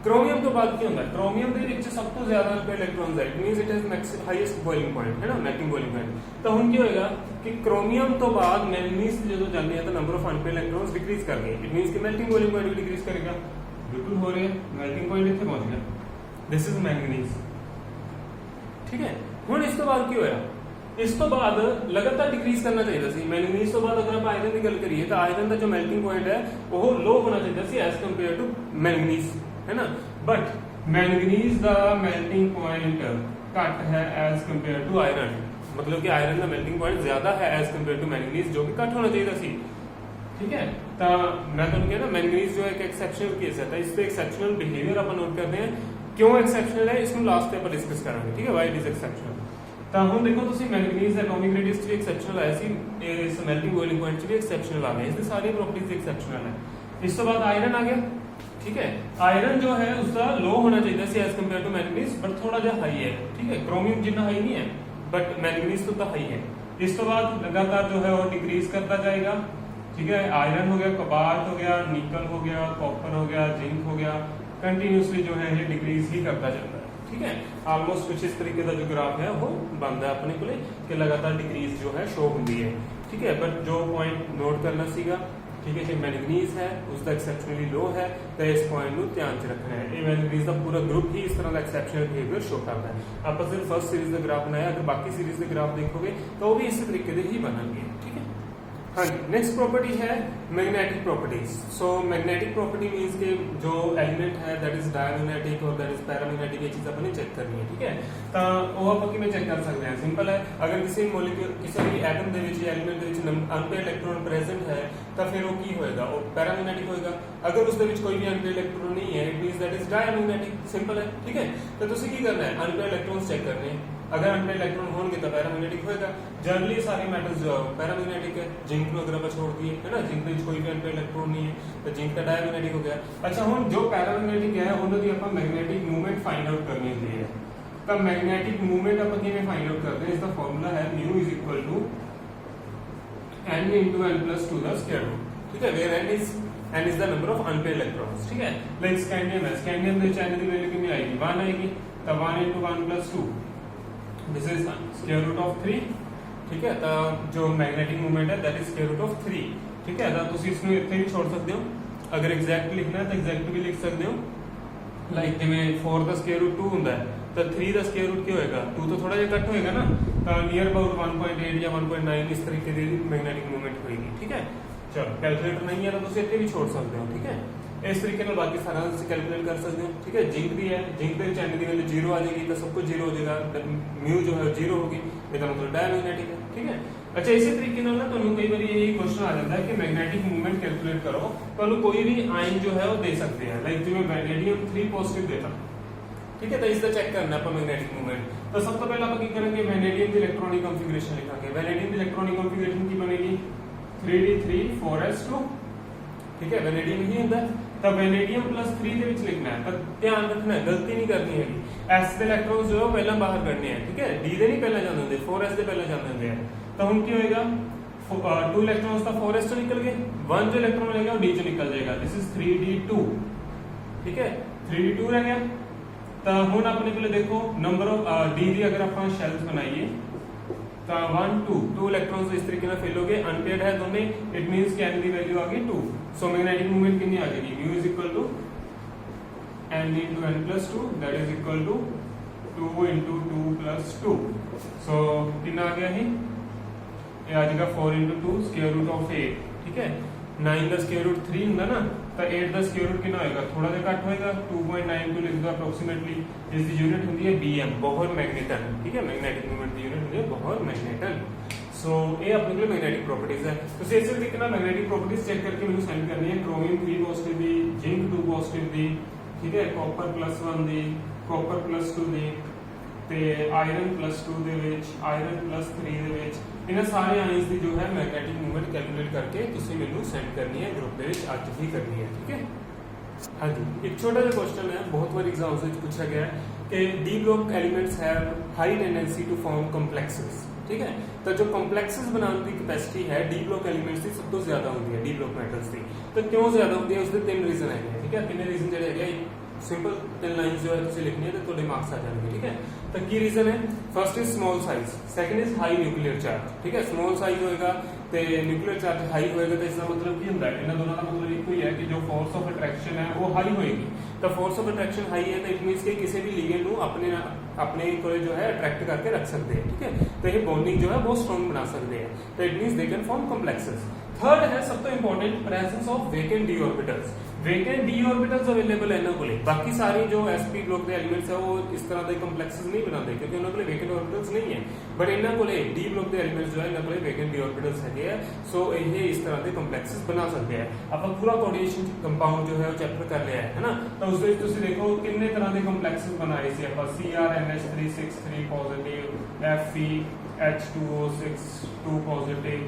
क्रोमियम तो बाद की होता है, क्रोमियम ਦੇ ਵਿੱਚ ਸਭ ਤੋਂ ਜ਼ਿਆਦਾ ਇਲੈਕਟ੍ਰੋਨਸ ਹੈ, it means it has highest boiling point, ਹੈ ਨਾ, ਮੈਲਟਿੰਗ ਬੋਇਲਿੰਗ ਪੁਆਇੰਟ। ਤਾਂ ਹੁਣ ਕੀ ਹੋਏਗਾ ਕਿ ਕ੍ਰੋਮੀਅਮ ਤੋਂ ਬਾਅਦ ਮੈਂਗਨੀਜ਼ ਜਦੋਂ ਜਾਂਦੇ ਆ ਤਾਂ ਨੰਬਰ ਆਫ ਅਨਪੇਅਰਡ ਇਲੈਕਟ੍ਰੋਨਸ ਡਿਕਰੀਜ਼ ਕਰ ਗਏ, ਇਟ ਮੀਨਸ ਕਿ ਮੈਲਟਿੰਗ ਬੋਇਲਿੰਗ ਪੁਆਇੰਟ ਵੀ ਡਿਕਰੀਜ਼ ਕਰੇਗਾ। ਬਿਲਕੁਲ ਹੋ ਰਿਹਾ, ਮੈਲਟਿੰਗ ਪੁਆਇੰਟ ਇੱਥੇ ਪਹੁੰਚ ਗਿਆ, ਦਿਸ ਇਜ਼ ਮੈਂਗਨੀਜ਼, ਠੀਕ ਹੈ। ਹੁਣ ਇਸ ਤੋਂ ਬਾਅਦ ਕੀ ਹੋਇਆ, ਇਸ ਤੋਂ ਬਾਅਦ ਲਗਾਤਾਰ ਡਿਕਰੀਜ਼ ਕਰਨਾ ਚਾਹੀਦਾ ਸੀ। ਮੈਂਗਨੀਜ਼ ਤੋਂ ਬਾਅਦ ਅਗਰ ਆਪਾਂ ਆਇਰਨ ਦੀ ਗੱਲ ਕਰੀਏ ਤਾਂ ਆਇਰਨ ਦਾ ਜੋ ਮੈਲਟਿੰਗ ਪੁਆਇੰਟ ਹੈ ਉਹ ਲੋ ਹੋਣਾ ਚਾਹੀਦਾ ਸੀ ਐਜ਼ ਕੰਪੇਅਰ ਟੂ ਮੈਂਗਨੀਜ਼, ਹੈ ਨਾ। ਬਟ मैंगनीज का मेल्टिंग पॉइंट घट है एज कंपेयर टू आयरन, मतलब कि आयरन का मेल्टिंग पॉइंट ज्यादा है एज कंपेयर टू मैंगनीज, जो कि घट होना चाहिए सी, ठीक है। तो मैं तुहानू कहना मैंगनीज जो एक एक्सेप्शनल केस है, तो इस पे एक्सेप्शनल बिहेवियर अपन नोट करते हैं, क्यों एक्सेप्शनल है इसको लास्ट पे अपन डिस्कस करेंगे, ठीक है, व्हाई इट इज एक्सेप्शनल। तो हम देखो तुसी मैंगनीज एटॉमिक रेडियस भी एक्सेप्शनल आया सी, इस मेल्टिंग बॉइलिंग पॉइंट भी एक्सेप्शनल आ गया, इसकी सारी प्रॉपर्टीज एक्सेप्शनल है। इस तो बाद आयरन आ गया, ठीक है। आयरन जो है उसका लो होना चाहिए as compare to manganese, but थोड़ा जा हाई है, ठीक है। क्रोमियम जितना हाई नहीं है, बट मैंगनीज तो हाई है। इस तो बाद लगातार जो है वो डिक्रीज करता जाएगा, ठीक है। आयरन हो गया, कोबाल्ट हो गया, निकल हो गया, कॉपर हो गया, जिंक हो गया, कंटिन्यूसली जो है ये डिक्रीज ही करता जाता है, ठीक है। ऑलमोस्ट कुछ इस तरीके का जो ग्राफ है वो बनता है अपने को कि लगातार डिक्रीज जो है शो होती है, ठीक है। बट जो पॉइंट नोट करना सीगा, ठीक है, कि मैंगनीज है उसका एक्सेप्शनली लो है, तो इस पॉइंट को ध्यान च रखना है। ये मैंगनीज का पूरा ग्रुप ही इस तरह का एक्सेप्शनल बिहेवियर शो करता है। आप सिर्फ फर्स्ट सीरीज का ग्राफ बनाया, अगर बाकी सीरीज के ग्राफ देखोगे तो वो भी इसी तरीके से ही बनेंगे, ठीक है। हाँ जी, नेक्स्ट प्रॉपर्टी है magnetic properties. So magnetic property means के जो एलिमेंट है दैट इज डायमैग्नेटिक और दैट इज पैरामैग्नेटिक, ये चीज अपने चेक करनी है, ठीक है। तो वो आप किवें चेक कर सकते हैं, सिंपल है। अगर किसी मॉलिक्यूल किसी भी atom they which element they which unpaired electron present है तो फिर वो की होएगा, वो पैरामैग्नेटिक होएगा। अगर उस दे विच कोई भी अनपेयर्ड इलेक्ट्रॉन नहीं है, it means that is diamagnetic, simple है, ठीक है। तो तुसी की करना है, अनपेयर्ड इलेक्ट्रॉन्स चेक करने हैं। अगर अनपेयर्ड इलेक्ट्रॉन होंगे तो पैरामैग्नेटिक होएगा। जनरली सारे मेटल्स जो पैरामैग्नेटिक है, जिंक को अगर आप छोड़ दिए, है ना, जिंक में कोई भी अनपेयर्ड इलेक्ट्रॉन नहीं है तो जिंक का डायमैग्नेटिक हो गया। अच्छा, हुण जो पैरामैग्नेटिक है उन्होंने ਆਪਾਂ मैग्नेटिक मूवमेंट फाइंड आउट करनी होती है। तो मैग्नेटिक मूवमेंट ਆਪਾਂ ਕਿਵੇਂ फाइंड आउट करते हैं, इसका फार्मूला है μ is equal to n into n plus 2 the square root, ठीक है, where n is the number of unpaired electrons, ठीक है। लाइक स्कैंडियम है, स्कैंडियम में n की वैल्यू कितनी आएगी, 1 आएगी, तो 1 into 1 plus 2 this is square root of 3, ठीक है। तो जो मैग्नेटिक मूवमेंट है that is square root of 3, ठीक है। तो ਤੁਸੀਂ ਇਸ ਨੂੰ ਇੱਥੇ ਵੀ ਛੋੜ ਸਕਦੇ ਹੋ, ਅਗਰ ਐਗਜ਼ੈਕਟ ਲਿਖਣਾ ਹੈ ਤਾਂ ਐਗਜ਼ੈਕਟ ਵੀ ਲਿਖ ਸਕਦੇ ਹੋ। ਲਾਈਕ ਜਿਵੇਂ 4 ਦਾ ਸਕੁਅਰ ਰੂਟ 2 ਹੁੰਦਾ ਹੈ ਤਾਂ 3 ਦਾ ਸਕੁਅਰ ਰੂਟ ਕੀ ਹੋਏਗਾ, 2 ਤੋਂ ਥੋੜਾ ਜਿਹਾ ਘੱਟ ਹੋਏਗਾ ਨਾ, ਤਾਂ ਨੀਅਰ ਅਬਾਊਟ 1.8 ਜਾਂ 1.9 ਇਸ ਤਰੀਕੇ ਦੀ ਮੈਗਨੈਟਿਕ ਮੂਵਮੈਂਟ ਹੋਏਗੀ, ਠੀਕ ਹੈ। ਚਲੋ ਕੈਲਕੂਲੇਟਰ ਨਹੀਂ ਹੈ ਤਾਂ ਤੁਸੀਂ ਇੱਥੇ ਵੀ ਛੋੜ ਸਕਦੇ ਹੋ, ਠੀਕ ਹੈ। इस तरीके ਨਾਲ बाकी सारा ਤੁਸੀਂ कैलकुलेट कर सकते हो, ठीक है। जिंक भी है, जिंक ਦੇ ਵਿੱਚ n ਦੀ वैल्यू 0 आ जाएगी तो सब कुछ 0 हो जाएगा, म्यू जो है 0 होगी, ਇਹਦਾ मतलब डायमैग्नेटिक है, ठीक है। अच्छा, इसी तरीके ਨਾਲ ਨਾ ਤੁਹਾਨੂੰ ਕਈ ਵਾਰੀ ਇਹ क्वेश्चन आ जाता है कि मैग्नेटिक मूवमेंट कैलकुलेट करो, ਤੁਹਾਨੂੰ कोई भी आयन जो है वो दे सकते हैं। लाइक जिਵੇਂ वैनेडियम 3 पॉजिटिव देता, ठीक है। तो इसका चेक करना ਆਪਾਂ मैग्नेटिक मूवमेंट। तो सब तो पहले ਆਪਾਂ ਕੀ ਕਰਾਂਗੇ, वैनेडियम ਦੀ इलेक्ट्रॉनिक कॉन्फ़िगरेशन लिखांगे। वैनेडियम ਦੀ इलेक्ट्रॉनिक कॉन्फ़िगरेशन की बनेगी 3d3 4s2, ठीक है, वैनेडियम ही ਹੁੰਦਾ। तो वैनेडियम प्लस 3 ਦੇ ਵਿੱਚ ਲਿਖਣਾ ਹੈ, ਪਰ ਧਿਆਨ ਰੱਖਣਾ ਹੈ ਗਲਤੀ ਨਹੀਂ ਕਰਨੀ ਹੈਗੀ। s ਦੇ ਇਲੈਕਟ੍ਰੋਨਸ ਜੋ ਪਹਿਲਾਂ ਬਾਹਰ ਕੱਢਨੇ ਆ, ਠੀਕ ਹੈ, d ਦੇ ਨਹੀਂ ਪਹਿਲਾਂ ਜਾਂਦੇ ਹੁੰਦੇ, 4s ਦੇ ਪਹਿਲਾਂ ਜਾਂਦੇ ਹੁੰਦੇ ਆ। ਤਾਂ ਹੁਣ ਕੀ ਹੋਏਗਾ, 2 ਇਲੈਕਟ੍ਰੋਨਸ ਤਾਂ 4s ਤੋਂ ਨਿਕਲ ਗਏ, 1 ਜੋ ਇਲੈਕਟ੍ਰੋਨ रहेगा वो d ਚੋਂ ਨਿਕਲ ਜਾਏਗਾ, दिस इज 3d2, ठीक है, 3d2 ਰਹਿ ਗਿਆ। ਤਾਂ ਹੁਣ ਆਪਣੇ ਕੋਲੇ ਦੇਖੋ ਨੰਬਰ ਆਫ d ਦੀ ਅਗਰ ਆਪਾਂ ਸ਼ੈਲਸ ਬਣਾਈਏ ਤਾਂ 1 2 इलेक्ट्रॉन्स इस तरीके ਨਾਲ फिल हो गए, अनपेयर्ड है दोनों, इट मींस कि n की वैल्यू आ गई 2। सो मैग्नेटिक मूवमेंट कितनी आ जाएगी, mu is equal to n into n plus 2 that is equal to 2 into 2 plus 2। So कितना आ गया है, ये आ जाएगा 4 into 2 स्क्वायर रूट ऑफ 8, ठीक है। 9 का स्क्वायर रूट 3 ਹੁੰਦਾ ना, ਤਾਂ 8 ਦਾ ਸਕੁਅਰ ਰੂਟ ਕਿੰਨਾ ਹੋਏਗਾ, ਥੋੜਾ ਜਿਹਾ ਘੱਟ ਹੋਏਗਾ, 2.92 ਲਿਖ ਦੋ ਅਪਰੋਕਸੀਮੇਟਲੀ। ਇਸ ਦੀ ਯੂਨਿਟ ਹੁੰਦੀ ਹੈ BM, ਬੋਹਰ ਮੈਗਨੇਟਨ। ਠੀਕ ਹੈ, ਮੈਗਨੈਟਿਕ ਮੂਵਮੈਂਟ ਦੀ ਯੂਨਿਟ ਹੁੰਦੀ ਹੈ ਬੋਹਰ ਮੈਗਨੇਟਨ। ਸੋ ਇਹ ਆਪਣੇ ਕੋਲ ਮੈਗਨੈਟਿਕ ਪ੍ਰੋਪਰਟੀਜ਼ ਹੈ। ਤੁਸੀਂ ਇਸੇ ਤਰੀਕੇ ਨਾਲ ਮੈਗਨੈਟਿਕ ਪ੍ਰੋਪਰਟੀਜ਼ ਚੈੱਕ ਕਰਕੇ ਮੈਨੂੰ ਸੈਂਡ ਕਰਨੀ ਹੈ। ਕ੍ਰੋਮੀਅਮ 3 ਪੋਜ਼ਿਟਿਵ ਦੀ, ਜ਼ਿੰਕ 2 ਪੋਜ਼ਿਟਿਵ ਦੀ, ਠੀਕ ਹੈ, ਕਾਪਰ +1 ਦੀ, ਕਾਪਰ +2 ਦੀ, ਤੇ ਆਇਰਨ +2 ਦੇ ਵਿੱਚ, ਆਇਰਨ +3 ਦੇ ਵਿੱਚ, ਇਹਨਾਂ ਸਾਰੇ ਆਇਨਸ ਦੀ ਜੋ ਹੈ ਮੈਗਨੈਟਿਕ ਮੂਵਮੈਂਟ ਕੈਲਕੂਲੇਟ ਕਰਕੇ ਤੁਸੀਂ ਮੈਨੂੰ ਸੈਂਡ ਕਰਨੀ ਹੈ ਗਰੁੱਪ ਦੇ ਵਿੱਚ, ਅੱਜ ਹੀ ਕਰਨੀ ਹੈ। ਠੀਕ ਹੈ, ਹਾਂਜੀ। ਇੱਕ ਛੋਟਾ ਜਿਹਾ ਕੁਐਸਚਨ ਹੈ, ਬਹੁਤ ਵਾਰ ਐਗਜ਼ਾਮਸ ਵਿੱਚ ਪੁੱਛਿਆ ਗਿਆ ਹੈ ਕਿ D block elements have high tendency to form complexes. ठीक है, तो जो कॉम्प्लेक्सेस बनाने की कैपेसिटी है डी ब्लॉक एलिमेंट्स की सब तो ज्यादा होती है, डी ब्लॉक मेटल्स की। तो क्यों ज्यादा होती है, उसके तीन रीजन है। ठीक है, तीन रीजन जो है सिंपल 3 लाइंस जो है तुझे लिखनी है तो थोड़े मार्क्स आ जाएंगे। ठीक है, तो की रीजन है, first is small size, second is high nuclear charge. ठीक है, स्मॉल साइज होएगा ਤੇ ਨਿਊਕਲੀਅਰ ਚਾਰਜ ਹਾਈ ਹੋਏਗਾ ਤਾਂ ਇਸ ਦਾ ਮਤਲਬ ਕੀ ਹੁੰਦਾ ਹੈ, ਇਹਨਾਂ ਦੋਨਾਂ ਦਾ ਮਤਲਬ ਇੱਕੋ ਹੀ ਹੈ ਕਿ ਜੋ ਫੋਰਸ ਆਫ ਅਟਰੈਕਸ਼ਨ ਹੈ ਉਹ ਹਾਈ ਹੋਏਗੀ। ਤਾਂ ਫੋਰਸ ਆਫ ਅਟਰੈਕਸ਼ਨ ਹਾਈ ਹੈ ਤਾਂ ਇਟ ਮੀਨਸ ਕਿ ਕਿਸੇ ਵੀ ਲਿਗੈਂਡ ਨੂੰ ਆਪਣੇ ਕੋਲ ਜੋ ਹੈ ਅਟਰੈਕਟ ਕਰਕੇ ਰੱਖ ਸਕਦੇ हैं। ठीक है, तो ये बॉन्डिंग जो है बहुत स्ट्रॉन्ग बना सकते हैं, तो it means they can form complexes. Third है सब तो important, presence of vacant D orbitals. Vacant D orbitals available है इन्होंने कोले, बाकी सारी जो sp ब्लॉक के एलिमेंट्स है वो इस तरह के कॉम्प्लेक्सेस नहीं बनाते क्योंकि उन्होंने कोले वेकेंट ऑर्बिटल्स नहीं है, बट इन्होंने कोले डी ब्लॉक के एलिमेंट्स जो है इन्होंने कोले वेकेंट डी ऑर्बिटल्स है। सो ये इस तरह के कॉम्प्लेक्सेस बना सकते हैं। आप पूरा कोऑर्डिनेशन कंपाउंड जो है वो चैप्टर कर लिया है ना, तो उस ਵਿੱਚ ਤੁਸੀਂ ਦੇਖੋ ਕਿੰਨੇ ਤਰ੍ਹਾਂ ਦੇ ਕੰਪਲੈਕਸਸ ਬਣਾਏ ਸੀ ਆਪਾਂ, CrNH363 positive, FeH2O6 2 positive,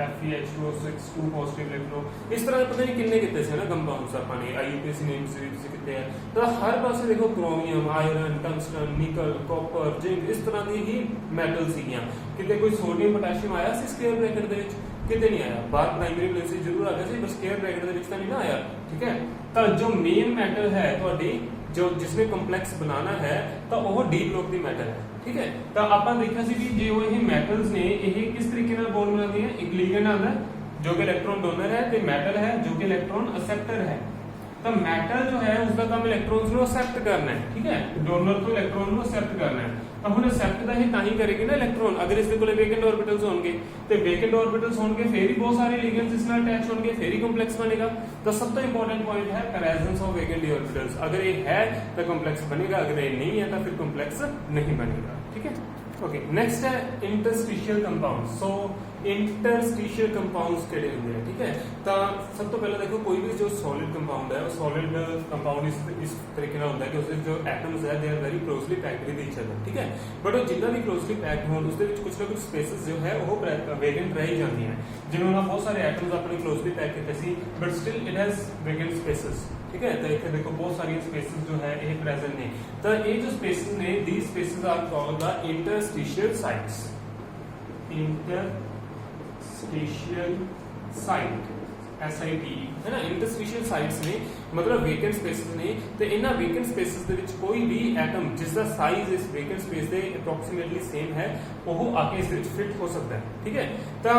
FeH2O6 2 positive ਲਿਖ ਲਓ। ਇਸ ਤਰ੍ਹਾਂ ਦੇ ਪਤਾ ਨਹੀਂ ਕਿੰਨੇ ਕੀਤੇ ਸੀ ਨਾ ਕੰਪਾਊਂਡਸ ਆਪਾਂ ਨੇ IUPAC ਨੇਮਸ ਵੀ ਤੁਸੀਂ ਕਿਤੇ ਹੈ। ਤਾਂ ਹਰ ਪਾਸੇ ਦੇਖੋ ਕ੍ਰੋਮੀਅਮ, ਆਇਰਨ, ਟੰਗਸਟਨ, ਨਿਕਲ, ਕਾਪਰ, ਜ਼ਿੰਕ, ਇਸ ਤਰ੍ਹਾਂ ਦੀ ਹੀ ਮੈਟਲ ਸੀਗੀਆਂ। ਕਿਤੇ ਕੋਈ ਸੋਡੀਅਮ ਪੋਟਾਸ਼ੀਅਮ ਆਇਆ ਸੀ ਸਕੁਅਰ ਬ੍ਰੈਕਟ ਦੇ ਵਿੱਚ, ਕਿਤੇ ਨਹੀਂ ਆਇਆ। ਬਾਹਰ ਪ੍ਰਾਇਮਰੀ ਪਲੇਸ ਵਿੱਚ ਜ਼ਰੂਰ ਆ ਗਿਆ ਸੀ, ਪਰ ਸਕੁਅਰ ਬ੍ਰੈਕਟ ਦੇ ਵਿੱਚ ਤਾਂ ਨਹੀਂ ਨਾ ਆਇਆ। ਠੀਕ ਹੈ, ਤਾਂ ਜੋ ਮੇਨ ਮੈਟਲ ਹੈ ਤੁਹਾਡੀ ਜੋ जिसने ਕੰਪਲੈਕਸ बनाना है ਤਾਂ ਉਹ डी ब्लॉक ਦੀ ਮੈਟਲ ਹੈ। ਠੀਕ ਹੈ, ਤਾਂ ਆਪਾਂ ਦੇਖਿਆ ਸੀ ਵੀ ਜੇ ਉਹ ਇਹ ਮੈਟਲਸ ਨੇ ਇਹ ਕਿਸ ਤਰੀਕੇ ਨਾਲ ਬੌਂਡ ਬਣਾਉਂਦੀਆਂ, ਇੱਕ ਲਿਗੈਂਡ ਆਉਂਦਾ ਜੋ ਕਿ ਇਲੈਕਟ੍ਰੋਨ ਡੋਨਰ ਹੈ ਤੇ ਮੈਟਲ ਹੈ ਜੋ ਕਿ ਇਲੈਕਟ੍ਰੋਨ ਅਸੈਪਟਰ ਹੈ। ਤਾਂ ਮੈਟਲ ਜੋ ਹੈ ਉਸਦਾ ਕੰਮ ਇਲੈਕਟ੍ਰੋਨਸ ਨੂੰ ਅਸੈਪਟ ਕਰਨਾ ਹੈ। ਠੀਕ ਹੈ, ਡੋਨਰ ਤੋਂ ਇਲੈਕਟ੍ਰੋਨ ਨੂੰ ਅਸੈਪਟ ਕਰਨਾ ਹੈ। ਤਾਂ ਹੁਣ ਅਸੈਪਟ ਦਾ ਇਹ ਤਾਂ ਹੀ ਕਰੇਗੀ ਨਾ ਇਲੈਕਟ੍ਰੋਨ, ਅਗਰ ਇਸ ਦੇ ਕੋਲੇ ਵੇਕੈਂਟ ਆਰਬਿਟਲਸ ਹੋਣਗੇ ਤੇ ਵੇਕੈਂਟ ਆਰਬਿਟਲਸ ਹੋਣਗੇ ਫਿਰ ਹੀ ਬਹੁਤ ਸਾਰੇ ਲਿਗੈਂਡਸ ਇਸ ਨਾਲ ਅਟੈਚ ਹੋਣਗੇ, ਫਿਰ ਹੀ ਕੰਪਲੈਕਸ ਬਣੇਗਾ। ਤਾਂ ਸਭ ਤੋਂ ਇੰਪੋਰਟੈਂਟ ਪੁਆਇੰਟ ਹੈ ਪ੍ਰੈਜ਼ੈਂਸ ਆਫ ਵੇਕੈਂਟ ਆਰਬਿਟਲਸ। ਅਗਰ ਇਹ ਹੈ ਤਾਂ ਕੰਪਲੈਕਸ ਬਣੇਗਾ, ਅਗਰ ਇਹ ਨਹੀਂ ਹੈ ਤਾਂ ਫਿਰ ਕੰਪਲੈਕਸ ਨਹੀਂ ਬਣੇਗਾ। ठीक है, ओके। नेक्स्ट है इंटरस्टिशियल कंपाउंड। सो इंटरस्टिशियल कंपाउंड्स केड़े होंगे हैं। ठीक है, तो सब तो पहले देखो कोई भी जो सॉलिड कंपाउंड है वो सॉलिड कंपाउंड इस तरीके ना होता है कि उसके जो एटम्स है they are very closely packed with each other. ठीक है, बट वो जितना भी क्लोजली पैक्ड होन उसके विच कुछ ना कुछ स्पेसेस जो है वो वेकेंट रह ही जाती हैं। जिन्होंने बहुत सारे एटम्स अपने क्लोजली पैक किए सी but still it has vacant spaces. ठीक है, तो इतने देखो बहुत सारी स्पेसेस जो है ये प्रेजेंट ने। तो ये जो स्पेसेस ने these spaces are called the interstitial sites. Interstitial site SIT है ना, इंटरस्टिशियल साइट्स ने मतलब वेकेंट स्पेसेस ने। तो इन्हां वेकेंट स्पेसेस दे विच कोई भी एटम जिसका साइज इस वेकेंट स्पेस दे अप्रोक्सीमेटली सेम है वो आके इस विच फिट हो सकता है। ठीक है, तो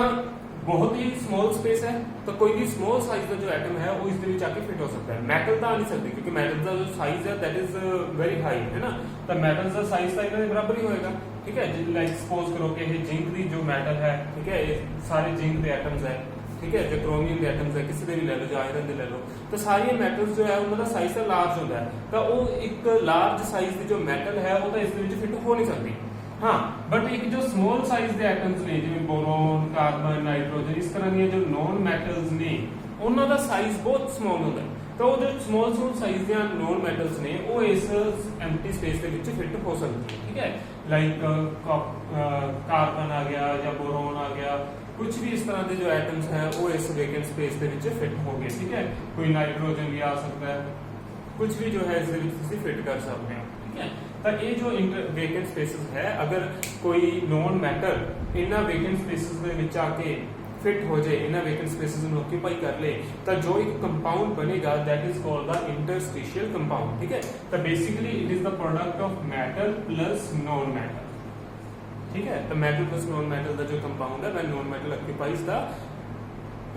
बहुत ही स्मॉल स्पेस है तो कोई भी स्मॉल साइज का जो एटम है वो इस आके फिट हो सकता है। मेटल तो आ नहीं सकती क्योंकि मेटल का जो साइज है दैट इज वेरी हाई है ना, तो मेटल का साइज तो इन्होंने बराबर ही होएगा। ठीक है, लाइक सपोज करो कि ये जिंक की जो मेटल है, ठीक है, ये सारे जिंक के एटम्स है। ठीक है, जो क्रोमियम के एटम्स है किसी भी ले लो, जो आयरन के ले लो, तो सारी मेटल्स जो है उनका साइज तो लार्ज होता है। तो वो एक लार्ज साइज की जो मेटल है वो तो इस फिट हो नहीं सकती। हाँ, बट एक जो स्मॉल साइज के एटम्स ने जिवें बोरोन, कार्बन, नाइट्रोजन, इस तरह की जो नॉन मेटल्स ने उन्हों का साइज बहुत स्मॉल होता है। तो जो स्मॉल साइज के नॉन मेटल्स ने वो इस एम्प्टी स्पेस के विच फिट हो सकती है। ठीक है, लाइक कार्बन आ गया या बोरोन आ गया, कुछ भी इस तरह के जो एटम्स हैं वो इस वेकेंट स्पेस के विच फिट हो गए। ठीक है, कोई नाइट्रोजन भी आ सकता है, कुछ भी जो है इस फिट कर सकते हैं। ठीक है, तो ये जो वेकेंट स्पेसेस है अगर कोई नॉन मैटर इन्हां वेकेंट स्पेसेस दे विच आके फिट हो जाए, इन्हां वेकेंट स्पेसेस नूं ऑक्यूपाई कर ले, तो जो एक कंपाउंड बनेगा that is called the interstitial compound. ठीक है, तो basically it is the product of matter plus non matter. ठीक है, तो मैटर प्लस नॉन मैटर का जो कंपाउंड है when non matter occupies the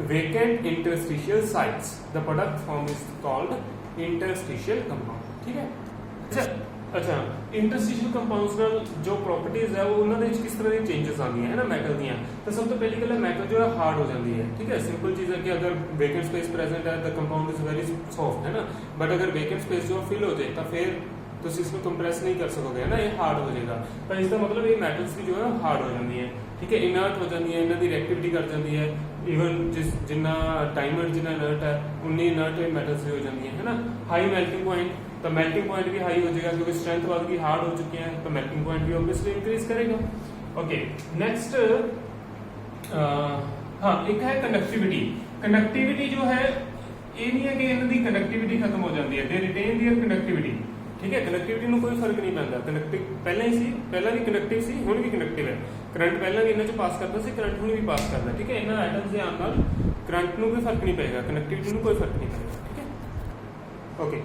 vacant interstitial sites the product form is called interstitial compound. ठीक है, अच्छा अच्छा इंटरस्टिशियल कंपाउंड्स ਨਾਲ जो प्रॉपर्टीज है वो ਉਹਨਾਂ ਦੇ ਵਿੱਚ किस तरह ਦੀ ਚੇਂजेस ਆਉਂਦੀਆਂ ਹੈ ਨਾ ਮੈਟਲ ਦੀਆਂ ਤਾਂ ਸਭ ਤੋਂ ਪਹਿਲੀ ਗੱਲ ਹੈ ਮੈਟਲ जो है हार्ड हो जाती है ठीक है सिंपल चीज है कि अगर वेकेंट स्पेस प्रेजेंट है the compound is very soft है ना बट अगर वेकेंट स्पेस जो फिल हो जाए तो फिर ਤੁਸੀਂ इसको कंप्रेस नहीं कर सकोगे है ना ये हार्ड हो जाएगा पर इसका मतलब ये मेटल्स भी जो है हार्ड हो जाती है ठीक है इनर्ट हो जाती है इन्हां ਦੀ रिएक्टिविटी कर जाती है इवन जिन्ना टाइमर जिन्ना इनर्ट है उन्नी इनर्ट मेटल्स भी हो जाती है ना हाई मेल्टिंग पॉइंट तो मेल्टिंग पॉइंट भी हाई हो जाएगा क्योंकि स्ट्रेंथ बढ़ गई हार्ड हो चुकी है तो मेल्टिंग पॉइंट भी ऑब्वियसली इंक्रीज करेगा ओके नेक्स्ट हाँ एक है कंडक्टिविटी जो है ये नहीं है कि इन्हां दी कंडक्टिविटी खत्म हो जाती है दे रिटेन देयर कंडक्टिविटी ठीक है कनेक्टिविटी ਨੂੰ ਕੋਈ ਫਰਕ ਨਹੀਂ ਪੈਂਦਾ ਕਨੈਕਟਿਵ ਪਹਿਲਾਂ ਹੀ ਸੀ ਪਹਿਲਾਂ ਵੀ ਕਨੈਕਟਿਵ ਸੀ ਹੁਣ ਵੀ ਕਨੈਕਟਿਵ ਹੈ ਕਰੰਟ ਪਹਿਲਾਂ ਵੀ ਇਹਨਾਂ ਚ ਪਾਸ ਕਰਦਾ ਸੀ ਕਰੰਟ ਹੁਣ ਵੀ ਪਾਸ ਕਰਦਾ ਠੀਕ ਹੈ ਇਹਨਾਂ ਐਟਮਸ ਦੇ ਆਉਣ ਨਾਲ ਕਰੰਟ ਨੂੰ ਕੋਈ ਫਰਕ ਨਹੀਂ ਪਏਗਾ ਕਨੈਕਟਿਵਿਟੀ ਨੂੰ ਕੋਈ ਫਰਕ ਨਹੀਂ ਪਏਗਾ ਠੀਕ ਹੈ ਓਕੇ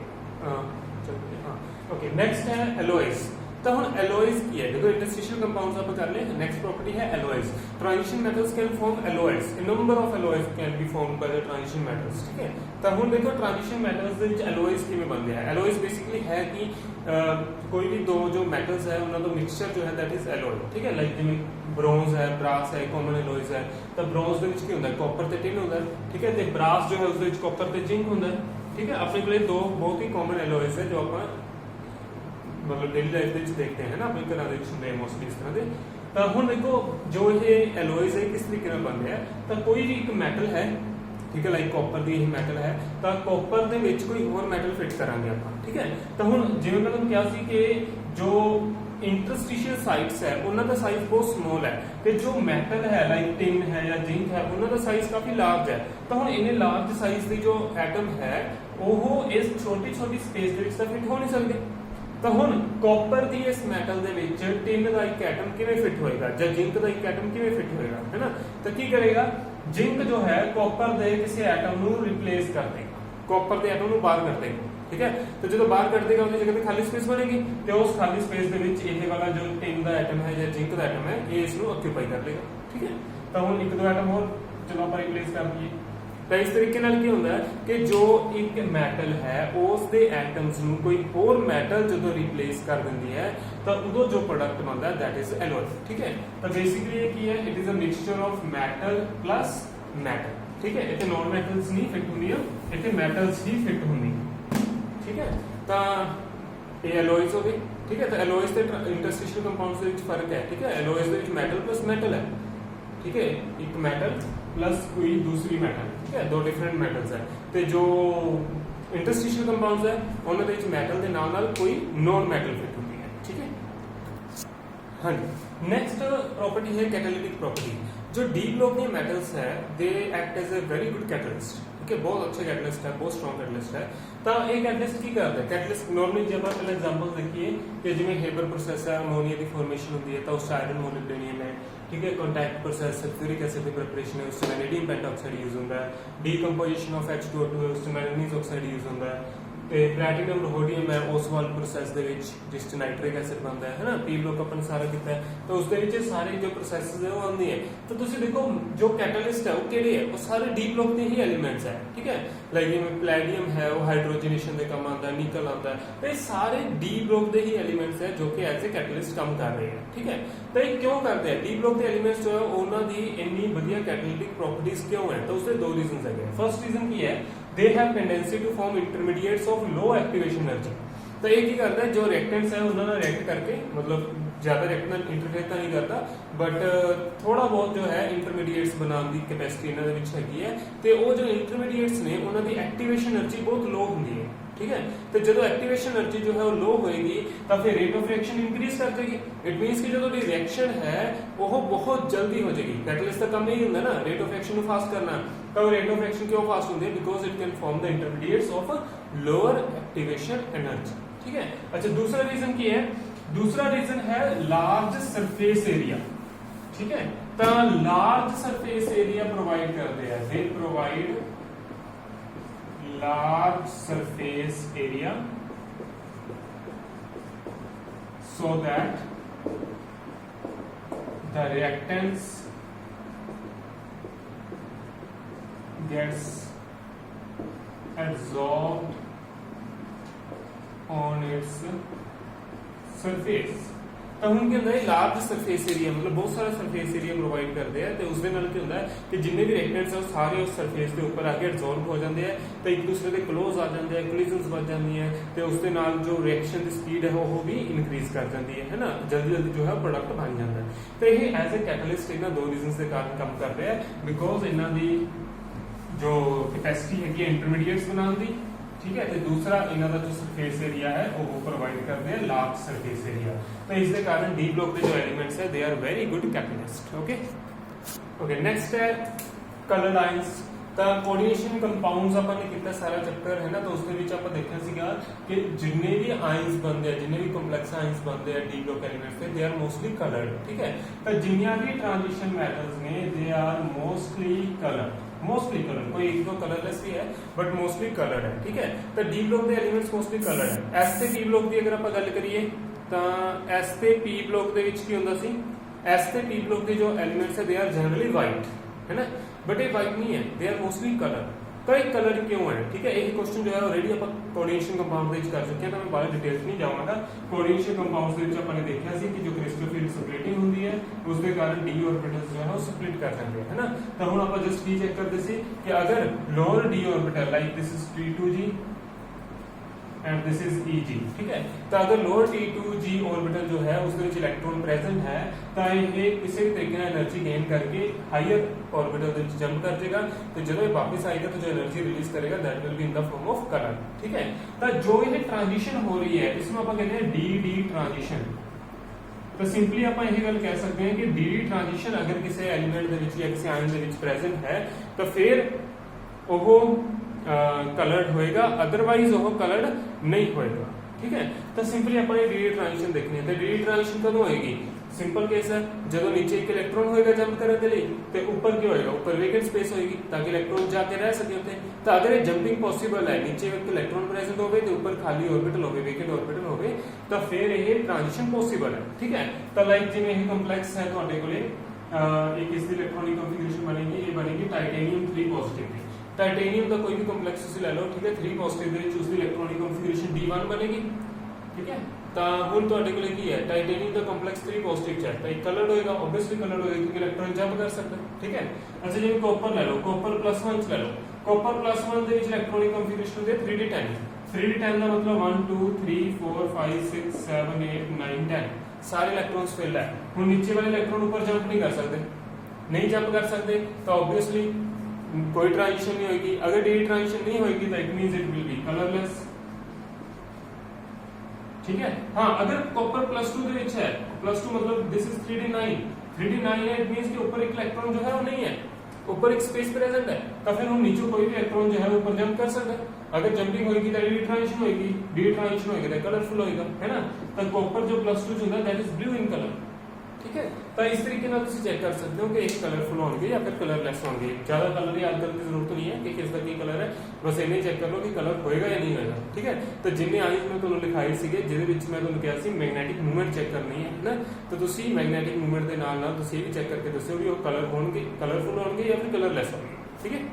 ਚਲੋ ਹਾਂ ਓਕੇ ਨੈਕਸਟ ਹੈ ਐਲੋਇਸ ਤਾਂ ਹੁਣ ਐਲੋਇਸ ਕੀ ਹੈ ਦੇਖੋ ਇੰਟਰਸਟੀਸ਼ੀਅਲ ਕੰਪਾਊਂਡਸ ਆਪਾਂ ਕਰ ਲਏ ਨੈਕਸਟ ਪ੍ਰੋਪਰਟੀ ਹੈ alloys transition metals can form alloys a number of alloys can be formed by the transition metals ठीक है ਤਾਂ ਹੁਣ ਦੇਖੋ ट्रांजिशन metals ਦੇ ਵਿੱਚ ਐਲੋਇਸ ਕਿਵੇਂ ਬਣਦੇ ਆ ਐਲੋਇਸ ਬੇਸਿਕਲੀ ਹੈ ਕਿ ਕੋਈ ਵੀ ਦੋ ਜੋ ਮੈਟਲਸ ਹੈ ਉਹਨਾਂ ਦਾ ਮਿਕਸਚਰ ਜੋ ਹੈ ਦੈਟ ਇਜ਼ ਐਲੋय ਠੀਕ ਹੈ ਲਾਈਕ ਜਿਵੇਂ ਬ੍ਰੌਂਜ਼ ਹੈ ਬ੍ਰਾਸ ਹੈ ਕਾਮਨ ਐਲੋਇਸ ਹੈ ਤਾਂ ਬ੍ਰੌਂਜ਼ ਦੇ ਵਿੱਚ ਕੀ ਹੁੰਦਾ ਕਾਪਰ ਤੇ ਟਿਨ ਹੁੰਦਾ ਠੀਕ ਹੈ ਤੇ ਬ੍ਰਾਸ ਜੋ ਹੈ ਉਸ ਦੇ ਵਿੱਚ ਕਾਪਰ ਤੇ ਜ਼ਿੰਕ ਹੁੰਦਾ ਠੀਕ ਹੈ ਆਪਣੇ ਕੋਲੇ ਦੋ ਬਹੁਤ ਹੀ ਕਾਮਨ ਐਲੋਇਸ ਹੈ ਜੋ ਆਪਾਂ मतलब डेली लाइफ ਦੇ ਵਿੱਚ ਦੇਖਦੇ हैं ना अपने ਘਰਾਂ ਦੇ ਵਿੱਚ ਹੁੰਦੇ ਮੋਸਟਲੀ ਇਸ ਤਰ੍ਹਾਂ ਦੇ ਤਾਂ ਹੁਣ ਦੇਖੋ ਜੋ ਇਹ ਐਲੋਇਸ ਹੈ ਕਿਸ ਤਰੀਕੇ ਨਾਲ ਬਣਦੇ ਆ ਤਾਂ ਕੋਈ ਵੀ ਇੱਕ ਮੈਟਲ ਹੈ ਠੀਕ ਹੈ ਲਾਈਕ ਕਾਪਰ ਦੀ ਇਹ ਮੈਟਲ ਹੈ ਤਾਂ ਕਾਪਰ ਦੇ ਵਿੱਚ ਕੋਈ ਹੋਰ ਮੈਟਲ ਫਿੱਟ ਕਰਾਂਗੇ ਆਪਾਂ ਠੀਕ ਹੈ ਤਾਂ ਹੁਣ ਜਿਵੇਂ ਮੈਂ ਤੁਹਾਨੂੰ ਕਿਹਾ ਸੀ ਕਿ ਜੋ ਇੰਟਰਸਟੀਸ਼ੀਅਲ ਸਾਈਟਸ ਹੈ ਉਹਨਾਂ ਦਾ ਸਾਈਜ਼ ਬਹੁਤ ਸਮਾਲ ਹੈ ਤੇ ਜੋ ਮੈਟਲ ਹੈ ਲਾਈਕ ਟਿਨ ਹੈ ਜਾਂ ਜ਼ਿੰਕ ਹੈ ਉਹਨਾਂ ਦਾ ਸਾਈਜ਼ ਕਾਫੀ ਲਾਰਜ ਹੈ ਤਾਂ ਹੁਣ ਇਹਨੇ ਲਾਰਜ ਸਾਈਜ਼ ਦੀ ਜੋ ਐਟਮ ਹੈ ਉਹ ਇਸ ਛੋਟੀ ਸਪੇਸ ਦੇ ਵਿੱਚ ਤਾਂ ਫਿੱਟ ਹੋ ਨਹੀਂ ਸਕਦੇ ਤਾਂ ਹੁਣ ਕਾਪਰ ਦੀ ਇਸ ਮੈਟਲ ਦੇ ਵਿੱਚ ਟਿਨ ਦਾ ਇੱਕ ਐਟਮ ਕਿਵੇਂ ਫਿੱਟ ਹੋਏਗਾ ਜਾਂ ਜ਼ਿੰਕ ਦਾ ਇੱਕ ਐਟਮ ਕਿਵੇਂ ਫਿੱਟ ਹੋਏਗਾ ਹੈ ਨਾ ਤਾਂ ਕੀ ਕਰੇਗਾ ਜ਼ਿੰਕ ਜੋ ਹੈ ਕਾਪਰ ਦੇ ਕਿਸੇ ਐਟਮ ਨੂੰ ਰਿਪਲੇਸ ਕਰ ਦੇਗਾ ਕਾਪਰ ਦੇ ਐਟਮ ਨੂੰ ਬਾਹਰ ਕਰ ਦੇਗਾ ਠੀਕ ਹੈ ਤੇ ਜਦੋਂ ਬਾਹਰ ਕੱਢ ਦੇਗਾ ਉਹਦੀ ਜਗ੍ਹਾ ਤੇ ਖਾਲੀ ਸਪੇਸ ਬਣੇਗੀ ਤੇ ਉਸ ਖਾਲੀ ਸਪੇਸ ਦੇ ਵਿੱਚ ਇਹ ਵਾਲਾ ਜੋ ਟਿਨ ਦਾ ਐਟਮ ਹੈ ਜਾਂ ਜ਼ਿੰਕ ਦਾ ਐਟਮ ਹੈ ਇਹ ਇਸ ਨੂੰ ਆਕਿਊਪਾਈ ਕਰ ਲੇਗਾ ਠੀਕ ਹੈ ਤਾਂ ਹੁਣ ਇੱਕ ਦੋ ਐਟਮ ਹੋਰ ਚਲੋ ਆਪਾਂ ਰਿਪਲੇਸ ਕਰ ਦਈਏ ਤਾਂ ਇਸ ਤਰੀਕੇ ਨਾਲ ਕੀ ਹੁੰਦਾ ਹੈ ਕਿ ਜੋ ਇੱਕ ਮੈਟਲ ਹੈ ਉਸ ਦੇ ਐਟਮਸ ਨੂੰ ਕੋਈ ਹੋਰ ਮੈਟਲ ਜਦੋਂ ਰਿਪਲੇਸ ਕਰ ਦਿੰਦੀ ਹੈ ਤਾਂ ਉਦੋਂ ਜੋ ਪ੍ਰੋਡਕਟ ਬਣਦਾ ਹੈ ਦੈਟ ਇਜ਼ ਐਲੋय ਠੀਕ ਹੈ ਤਾਂ ਬੇਸਿਕਲੀ ਇਹ ਕੀ ਹੈ it is a mixture of metal plus metal ਠੀਕ ਹੈ ਇੱਥੇ ਨੋਨ ਮੈਟਲਸ ਨਹੀਂ ਫਿੱਟ ਹੁੰਦੀਆਂ ਇੱਥੇ ਮੈਟਲਸ ਹੀ ਫਿੱਟ ਹੁੰਦੀਆਂ ਠੀਕ ਹੈ ਤਾਂ ਇਹ ਐਲੋਇਸ ਹੋ ਗਈ ਠੀਕ ਹੈ ਤਾਂ ਐਲੋਇਸ ਤੇ ਇੰਟਰਸਟੀਸ਼ੀਅਲ ਕੰਪਾਊਂਡਸ ਦੇ ਵਿੱਚ ਫਰਕ ਹੈ ਠੀਕ ਹੈ ਐਲੋਇਸ ਦੇ ਵਿੱਚ ਮੈਟਲ ਪਲੱਸ ਮੈਟਲ ਹੈ ठीक है एक मेटल प्लस कोई दूसरी मेटल ठीक है दो डिफरेंट मेटल्स है ਤੇ ਜੋ ਇੰਟਰਸਟੀਸ਼ੀਅਲ ਕੰਪਾਊਂਡਸ ਹੈ ਉਹਨਾਂ ਦੇ ਵਿੱਚ ਮੈਟਲ ਦੇ ਨਾਲ ਕੋਈ ਨੋਨ ਮੈਟਲ ਫਿੱਟ ਹੁੰਦੀ ਹੈ ਠੀਕ ਹੈ ਹਾਂਜੀ ਨੈਕਸਟ ਪ੍ਰੋਪਰਟੀ ਹੈ ਕੈਟਾਲਿਟਿਕ ਪ੍ਰੋਪਰਟੀ जो डी ब्लॉक के मेटल्स है they act as a very good catalyst ठीक है बहुत अच्छे कैटलिस्ट है बहुत स्ट्रॉन्ग कैटलिस्ट है ਤਾਂ ਇਹ ਕੈਟਲਿਸਟ ਕੀ ਕਰਦਾ ਹੈ ਕੈਟਲਿਸਟ ਨਾਰਮਲੀ ਜੇ ਆਪਾਂ ਪਹਿਲਾਂ ਐਗਜ਼ਾਮਪਲ ਦੇਖੀਏ ਕਿ ਜਿਵੇਂ ਹੇਬਰ ਪ੍ਰੋਸੈਸ ਹੈ ਅਮੋਨੀਆ ਦੀ ਫਾਰਮੇਸ਼ਨ ਹੁੰਦੀ ਹੈ ਤਾਂ ਉਸ ਆਇਰਨ ਮੋਲਿਬਡੇਨੀਅਮ ਹੈ ठीक है कॉन्टैक्ट प्रोसेस सल्फ्यूरिक एसिड की प्रिपरेशन है उसमें वैनेडियम पेंटॉक्साइड यूज होता है डीकंपोजिशन ऑफ H2O2 है उसमें मैंगनीज ऑक्साइड यूज होता है ਤੇ ਪਲੈਟੀਨਮ ਰੋਡੀਅਮ ਹੈ ਓਸਵਾਲ ਪ੍ਰੋਸੈਸ ਦੇ ਵਿੱਚ ਜਿਸ ਚ ਨਾਈਟ੍ਰਿਕ ਐਸਿਡ ਬਣਦਾ ਹੈ ਨਾ ਪੀ ਬਲੌਕ ਆਪਾਂ ਸਾਰਾ ਕੀਤਾ ਹੈ ਤਾਂ ਉਸ ਦੇ ਵਿੱਚ ਸਾਰੇ ਜੋ ਪ੍ਰੋਸੈਸਸ ਹੈ ਉਹ ਆਉਂਦੇ ਹੈ ਤਾਂ ਤੁਸੀਂ ਦੇਖੋ ਜੋ ਕੈਟਲਿਸਟ ਹੈ ਉਹ ਕਿਹੜੇ ਹੈ ਉਹ ਸਾਰੇ ਡੀ ਬਲੌਕ ਦੇ ਹੀ ਐਲੀਮੈਂਟਸ ਹੈ ਠੀਕ ਹੈ ਲਾਈਕ ਜਿਵੇਂ ਪਲੈਟੀਨਮ ਹੈ ਉਹ ਹਾਈਡਰੋਜਨੇਸ਼ਨ ਦੇ ਕੰਮ ਆਉਂਦਾ ਹੈ ਨਿਕਲ ਆਉਂਦਾ ਹੈ ਤੇ ਸਾਰੇ ਡੀ ਬਲੌਕ ਦੇ ਹੀ ਐਲੀਮੈਂਟਸ ਹੈ ਜੋ ਕਿ ਐਜ਼ ਅ ਕੈਟਲਿਸਟ ਕੰਮ ਕਰ ਰਹੇ ਹੈ ਠੀਕ ਹੈ ਤਾਂ ਇਹ ਕਿਉਂ ਕਰਦੇ ਹੈ ਡੀ ਬਲੌਕ ਦੇ ਐਲੀਮੈਂਟਸ ਜੋ ਹੈ ਉਹਨਾਂ ਦੀ ਇੰਨੀ ਵਧੀਆ ਕੈਟਲਿਟਿਕ ਪ੍ਰੋਪਰਟੀਜ਼ ਕਿਉਂ ਹੈ ਤਾਂ ਉਸ ਦੇ ਦੋ ਰੀਜ਼ਨਸ ਹੈਗੇ ਫਰਸਟ ਰੀਜ਼ਨ ਕੀ ਹੈ they have tendency to form intermediates of low activation energy ਤਾਂ ਇਹ ਕੀ ਕਰਦਾ ਹੈ ਜੋ ਰਿਐਕਟੈਂਟਸ ਹੈ ਉਹਨਾਂ ਨਾਲ ਰਿਐਕਟ ਕਰਕੇ ਮਤਲਬ ਜ਼ਿਆਦਾ ਰਿਐਕਟ ਨਾਲ ਇੰਟਰਫੇਅਰ ਤਾਂ ਨਹੀਂ ਕਰਦਾ ਬਟ ਥੋੜਾ ਬਹੁਤ ਜੋ ਹੈ ਇੰਟਰਮੀਡੀਏਟਸ ਬਣਾਉਣ ਦੀ ਕੈਪੈਸਿਟੀ ਇਹਨਾਂ ਦੇ ਵਿੱਚ ਹੈਗੀ ਹੈ ਤੇ ਉਹ ਜੋ ਇੰਟਰਮੀਡੀਏਟਸ ਨੇ ਉਹਨਾਂ ਦੀ ਐਕਟੀਵੇਸ਼ਨ એનર્ਜੀ ਬਹੁਤ ਲੋ ਹੁੰਦੀ ਹੈ ठीक है तो जो एक्टिवेशन एनर्जी जो है वो लो होएगी तो फिर रेट ऑफ रिएक्शन इंक्रीज कर देगी इट मींस कि जो रिएक्शन है वो बहुत जल्दी हो जाएगी कैटलिस्ट का काम नहीं होता ना रेट ऑफ रिएक्शन को फास्ट करना तो रेट ऑफ रिएक्शन क्यों फास्ट होती है because it can form the intermediates of lower activation energy ठीक है अच्छा दूसरा रीजन क्या है दूसरा रीजन है लार्ज सरफेस एरिया ठीक है तो लार्ज सरफेस एरिया प्रोवाइड करते हैं they provide large surface area so that the reactants gets absorbed on its surface ਤਾਂ ਹੁਣ ਕੀ ਹੁੰਦਾ ਹੈ ਲਾਰਜ ਸਰਫੇਸ ਏਰੀਆ ਮਤਲਬ ਬਹੁਤ ਸਾਰਾ ਸਰਫੇਸ ਏਰੀਆ ਪ੍ਰੋਵਾਈਡ ਕਰਦੇ ਆ ਤੇ ਉਸ ਦੇ ਨਾਲ ਕੀ ਹੁੰਦਾ ਹੈ ਕਿ ਜਿੰਨੇ ਵੀ ਰਿਐਕਟੈਂਟਸ ਆ ਉਹ ਸਾਰੇ ਉਸ ਸਰਫੇਸ ਦੇ ਉੱਪਰ ਆ ਕੇ ਐਬਜ਼ੌਰਬ ਹੋ ਜਾਂਦੇ ਆ ਤੇ ਇੱਕ ਦੂਸਰੇ ਦੇ ਕਲੋਜ਼ ਆ ਜਾਂਦੇ ਆ ਕੋਲੀਜ਼ਨਸ ਵੱਜ ਜਾਂਦੀਆਂ ਤੇ ਉਸ ਦੇ ਨਾਲ ਜੋ ਰਿਐਕਸ਼ਨ ਦੀ ਸਪੀਡ ਹੈ ਉਹ ਵੀ ਇਨਕਰੀਜ਼ ਕਰ ਜਾਂਦੀ ਹੈ ਨਾ ਜਲਦੀ ਜਲਦੀ ਜੋ ਹੈ ਪ੍ਰੋਡਕਟ ਬਣ ਜਾਂਦਾ ਹੈ ਤੇ ਇਹ ਐਜ਼ ਅ ਕੈਟਲਿਸਟ ਇਹਨਾਂ ਦੋ ਰੀਜ਼ਨਸ ਦੇ ਕਾਰਨ ਕੰਮ ਕਰ ਰਿਹਾ ਹੈ ਬਿਕੋਜ਼ ਇਹਨਾਂ ਦੀ ਜੋ ਕੈਪੈਸਿਟੀ ਹੈਗੀ ਹੈ ਇੰਟਰਮੀਡੀਏਟਸ ਬਣਾਉਣ ਦੀ ठीक है तो दूसरा इन्हों का जो सरफेस एरिया है वो प्रोवाइड करते हैं लार्ज सरफेस एरिया तो इसके कारण डी ब्लॉक के जो एलिमेंट्स है they are very good catalyst okay okay next है कलर्ड आयंस ਤਾਂ ਕੋਆਰਡੀਨੇਸ਼ਨ ਕੰਪਾਊਂਡਸ ਆਪਾਂ ਨੇ ਕੀਤਾ ਸਾਰਾ ਚੈਪਟਰ ਹੈ ਨਾ ਤਾਂ ਉਸ ਦੇ ਵਿੱਚ ਆਪਾਂ ਦੇਖਿਆ ਸੀਗਾ ਕਿ ਜਿੰਨੇ ਵੀ ਆਇਨਸ ਬਣਦੇ ਆ ਜਿੰਨੇ ਵੀ ਕੰਪਲੈਕਸ ਆਇਨਸ ਬਣਦੇ ਆ ਡੀ ਬਲੌਕ ਐਲੀਮੈਂਟਸ ਤੇ ਦੇ ਆਰ ਮੋਸਟਲੀ ਕਲਰਡ ਠੀਕ ਹੈ ਤਾਂ ਜਿੰਨੀਆਂ ਵੀ ਟ੍ਰਾਂਜੀਸ਼ਨ ਮੈਟਲਸ ਨੇ ਦੇ ਆਰ ਮੋਸਟਲੀ कलर कोई एक दो कलरलेस भी है बट मोस्टली कलर्ड है ठीक है तो डी ब्लॉक के एलिमेंट्स मोस्टली कलर्ड है एस ते पी ब्लॉक की अगर आप गल करिए तो एस ते पी ब्लॉक के विच की हुंदा सी एस ते पी ब्लॉक के जो एलिमेंट्स है दे आर जनरली वाइट है ना बट ये वाइट नहीं है दे आर मोस्टली कलर तो एक कलर क्यों है ठीक है यही क्वेश्चन जो है ऑलरेडी आप कोऑर्डिनेशन कंपाउंड के कर चुके हैं तो मैं बाहर डिटेल्स नहीं जाऊंगा कोऑर्डिनेशन कंपाउंड्स के विच आपने देखा सी कि जो क्रिस्टोफिल स्प्लिटिंग होती है उसके कारण डी ऑर्बिटल्स जो है वो स्प्लिट कर जाते हैं है ना तो हुण आप जस्ट की चेक करते सी कि अगर lower D orbital like this is T2g and this is Eg ठीक है तो अगर लोअर T2g ऑर्बिटल जो है उसके विच इलेक्ट्रॉन प्रेजेंट है तो ये किसी भी तरीके एनर्जी गेन करके हायर ऑर्बिटल ਦੇ ਵਿੱਚ ਜੰਪ ਕਰ ਜਾਏਗਾ ਤੇ ਜਦੋਂ ਇਹ ਵਾਪਸ ਆਏਗਾ तो जो एनर्जी रिलीज करेगा that will be in the form of colour ठीक है तो जो ये ट्रांजिशन हो रही है इसमें ਆਪਾਂ ਕਹਿੰਦੇ हैं डी ट्रांजिशन तो सिंपली आप यही गल कह सकते हैं कि डी ट्रांजिशन अगर किसी एलिमेंट ਦੇ ਵਿੱਚ ਜਾਂ ਕਿਸੇ आयन ਦੇ ਵਿੱਚ प्रेजेंट है तो फिर वो कलर्ड होएगा अदरवाइज वो कलर्ड नहीं होएगा ठीक है तो सिंपली अपन डी ट्रांजिशन देखनी है तो डी ट्रांजिशन कदों होएगी सिंपल केस है जब नीचे एक इलेक्ट्रॉन होएगा जंप करने के लिए तो ऊपर क्या होएगा ऊपर वेकेंट स्पेस होएगी ताकि इलेक्ट्रॉन जाके रह सके होते तो अगर ये जंपिंग पॉसिबल है नीचे एक इलेक्ट्रॉन प्रेजेंट होवे तो ऊपर खाली ऑर्बिटल होवे वेकेंट ऑर्बिटल होवे तो फिर ये ट्रांजिशन पॉसिबल है ठीक है तो लाइक जिवें ये कंपलेक्स है ਤੁਹਾਡੇ ਕੋਲੇ एक इसकी इलेक्ट्रॉनिक कॉन्फ़िगरेशन बनेगी ये बनेगी टाइटेनियम 3 पॉजिटिव टाइटेनियम का कोई भी कंपलेक्स उसे ले लो ठीक है 3 पॉजिटिव ਦੇ ਵਿੱਚ ਉਸਦੀ ਇਲੈਕਟ੍ਰੋਨਿਕ ਕਨਫੀਗਰੇਸ਼ਨ D1 ਬਨੇਗੀ ਠੀਕ ਹੈ ਤਾਂ ਹੁਣ ਤੁਹਾਡੇ ਕੋਲ ਕੀ ਹੈ ਟਾਈਟੇਨੀਅਮ ਦਾ ਕੰਪਲੈਕਸ 3 ਪੋਜ਼ਿਟਿਵ ਚ ਹੈ ਤਾਂ ਇਹ ਕਲਰਡ ਹੋਏਗਾ ਆਬਵੀਅਸਲੀ ਕਲਰਡ ਹੋਏਗਾ ਕਿਉਂਕਿ ਇਲੈਕਟ੍ਰੋਨ ਜੰਪ ਕਰ ਸਕਦਾ ਠੀਕ ਹੈ ਅੱਛਾ ਜਿਵੇਂ ਕਾਪਰ ਲੈ ਲਓ ਕਾਪਰ +1 ਚ ਲੈ ਲਓ ਕਾਪਰ +1 ਦੇ ਵਿੱਚ ਇਲੈਕਟ੍ਰੋਨਿਕ ਕਨਫੀਗਰੇਸ਼ਨ ਹੁੰਦੀ ਹੈ 3d10 3d10 ਦਾ ਮਤਲਬ 1 2 3 4 5 6 7 8 9 10 सारे इलेक्ट्रॉन्स फिल है ਹੁਣ नीचे वाले इलेक्ट्रॉन ऊपर जंप नहीं कर सकते नहीं जंप कर सकते तो ऑब्वियसली कोई ट्रांजिशन नहीं होगी अगर डी ट्रांजिशन नहीं होगी तो it means it will be colourless ठीक है हां अगर कॉपर +2 ਦੇ ਵਿੱਚ है +2 मतलब दिस इज 3d9 है इट मींस कि ऊपर एक इलेक्ट्रॉन जो है वो नहीं है ऊपर एक स्पेस प्रेजेंट है तो फिर हम नीचे कोई भी इलेक्ट्रॉन जो है वो ऊपर जंप कर सकता है अगर जंपिंग होगी तो डी ट्रांजिशन होगी डी ट्रांजिशन होगी तो कलरफुल होगा है ना तो कॉपर जो +2 ਹੁੰਦਾ that is blue in colour ठीक है तो इस तरीके ਨਾਲ ਤੁਸੀਂ ਚੈੱਕ ਕਰ ਸਕਦੇ ਹੋ ਕਿ ਇੱਕ ਕਲਰਫੁਲ ਹੋਣਗੇ ਜਾਂ ਫਿਰ ਕਲਰਲੈਸ ਹੋਣਗੇ ਜ਼ਿਆਦਾ ਕਲਰ ਯਾਦ ਕਰਨ ਦੀ ਜ਼ਰੂਰਤ ਨਹੀਂ ਹੈ ਕਿ ਕਿਸ ਦਾ ਕੀ ਕਲਰ ਹੈ ਬਸ ਇਹਨੇ ਚੈੱਕ ਕਰ ਲਓ ਕਿ ਕਲਰ ਹੋਏਗਾ ਜਾਂ ਨਹੀਂ ਹੋਏਗਾ ਠੀਕ ਹੈ ਤਾਂ ਜਿੰਨੇ ਆਇਨਸ ਮੈਂ ਤੁਹਾਨੂੰ ਲਿਖਾਏ ਸੀਗੇ ਜਿਹਦੇ ਵਿੱਚ ਮੈਂ ਤੁਹਾਨੂੰ ਕਿਹਾ ਸੀ ਮੈਗਨੈਟਿਕ ਮੂਵਮੈਂਟ ਚੈੱਕ ਕਰਨੀ ਹੈ ਨਾ ਤਾਂ ਤੁਸੀਂ ਮੈਗਨੈਟਿਕ ਮੂਵਮੈਂਟ ਦੇ ਨਾਲ ਨਾਲ ਤੁਸੀਂ ਇਹ ਵੀ ਚੈੱਕ ਕਰਕੇ ਦੱਸਿਓ ਵੀ ਉਹ ਕਲਰ ਹੋਣਗੇ ਕਲਰਫੁਲ ਹੋਣਗੇ ਜਾਂ ਫਿਰ ਕਲਰਲੈਸ ਹੋਣਗੇ ਠੀਕ ਹੈ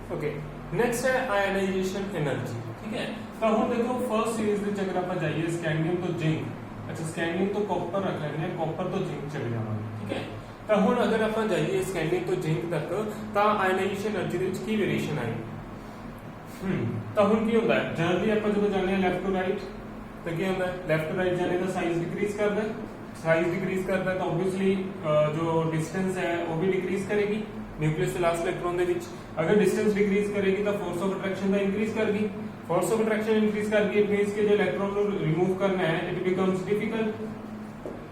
ओके नेक्स्ट है आयनाइजेशन एनर्जी ठीक है तो हम देखो फर्स्ट सीरीज में अगर आप जाइए स्कैंडियम तो जिंक अच्छा स्कैंडियम तो कॉपर रख लेंगे हैं कॉपर तो जिंक चले जावांगे ठीक है तो हम अगर आप जाइए स्कैंडियम तो जिंक तक तो आयनाइजेशन एनर्जी ਦੇ ਵਿੱਚ ਕੀ वेरिएशन आई तो हम की ਹੁੰਦਾ ਹੈ ਜਨਰਲੀ ਆਪਾਂ ਜਦੋਂ ਜਾਂਦੇ ਹਾਂ ਲੈਫਟ ਟੂ ਰਾਈਟ ਤਾਂ ਕੀ ਹੁੰਦਾ ਹੈ ਲੈਫਟ ਟੂ ਰਾਈਟ ਜਾਣੇ ਦਾ ਸਾਈਜ਼ ਡਿਕਰੀਜ਼ ਕਰਦਾ ਹੈ साइज डिक्रीज करता है तो ऑब्वियसली जो डिस्टेंस है वो भी डिक्रीज करेगी न्यूक्लियस से लास्ट इलेक्ट्रॉन दे विच अगर डिस्टेंस डिक्रीज करेगी तो फोर्स ऑफ अट्रैक्शन दा इंक्रीज करगी फोर्स ऑफ अट्रैक्शन इंक्रीज करगी इट मींस कि जो इलेक्ट्रॉन को रिमूव करना है इट बिकम्स डिफिकल्ट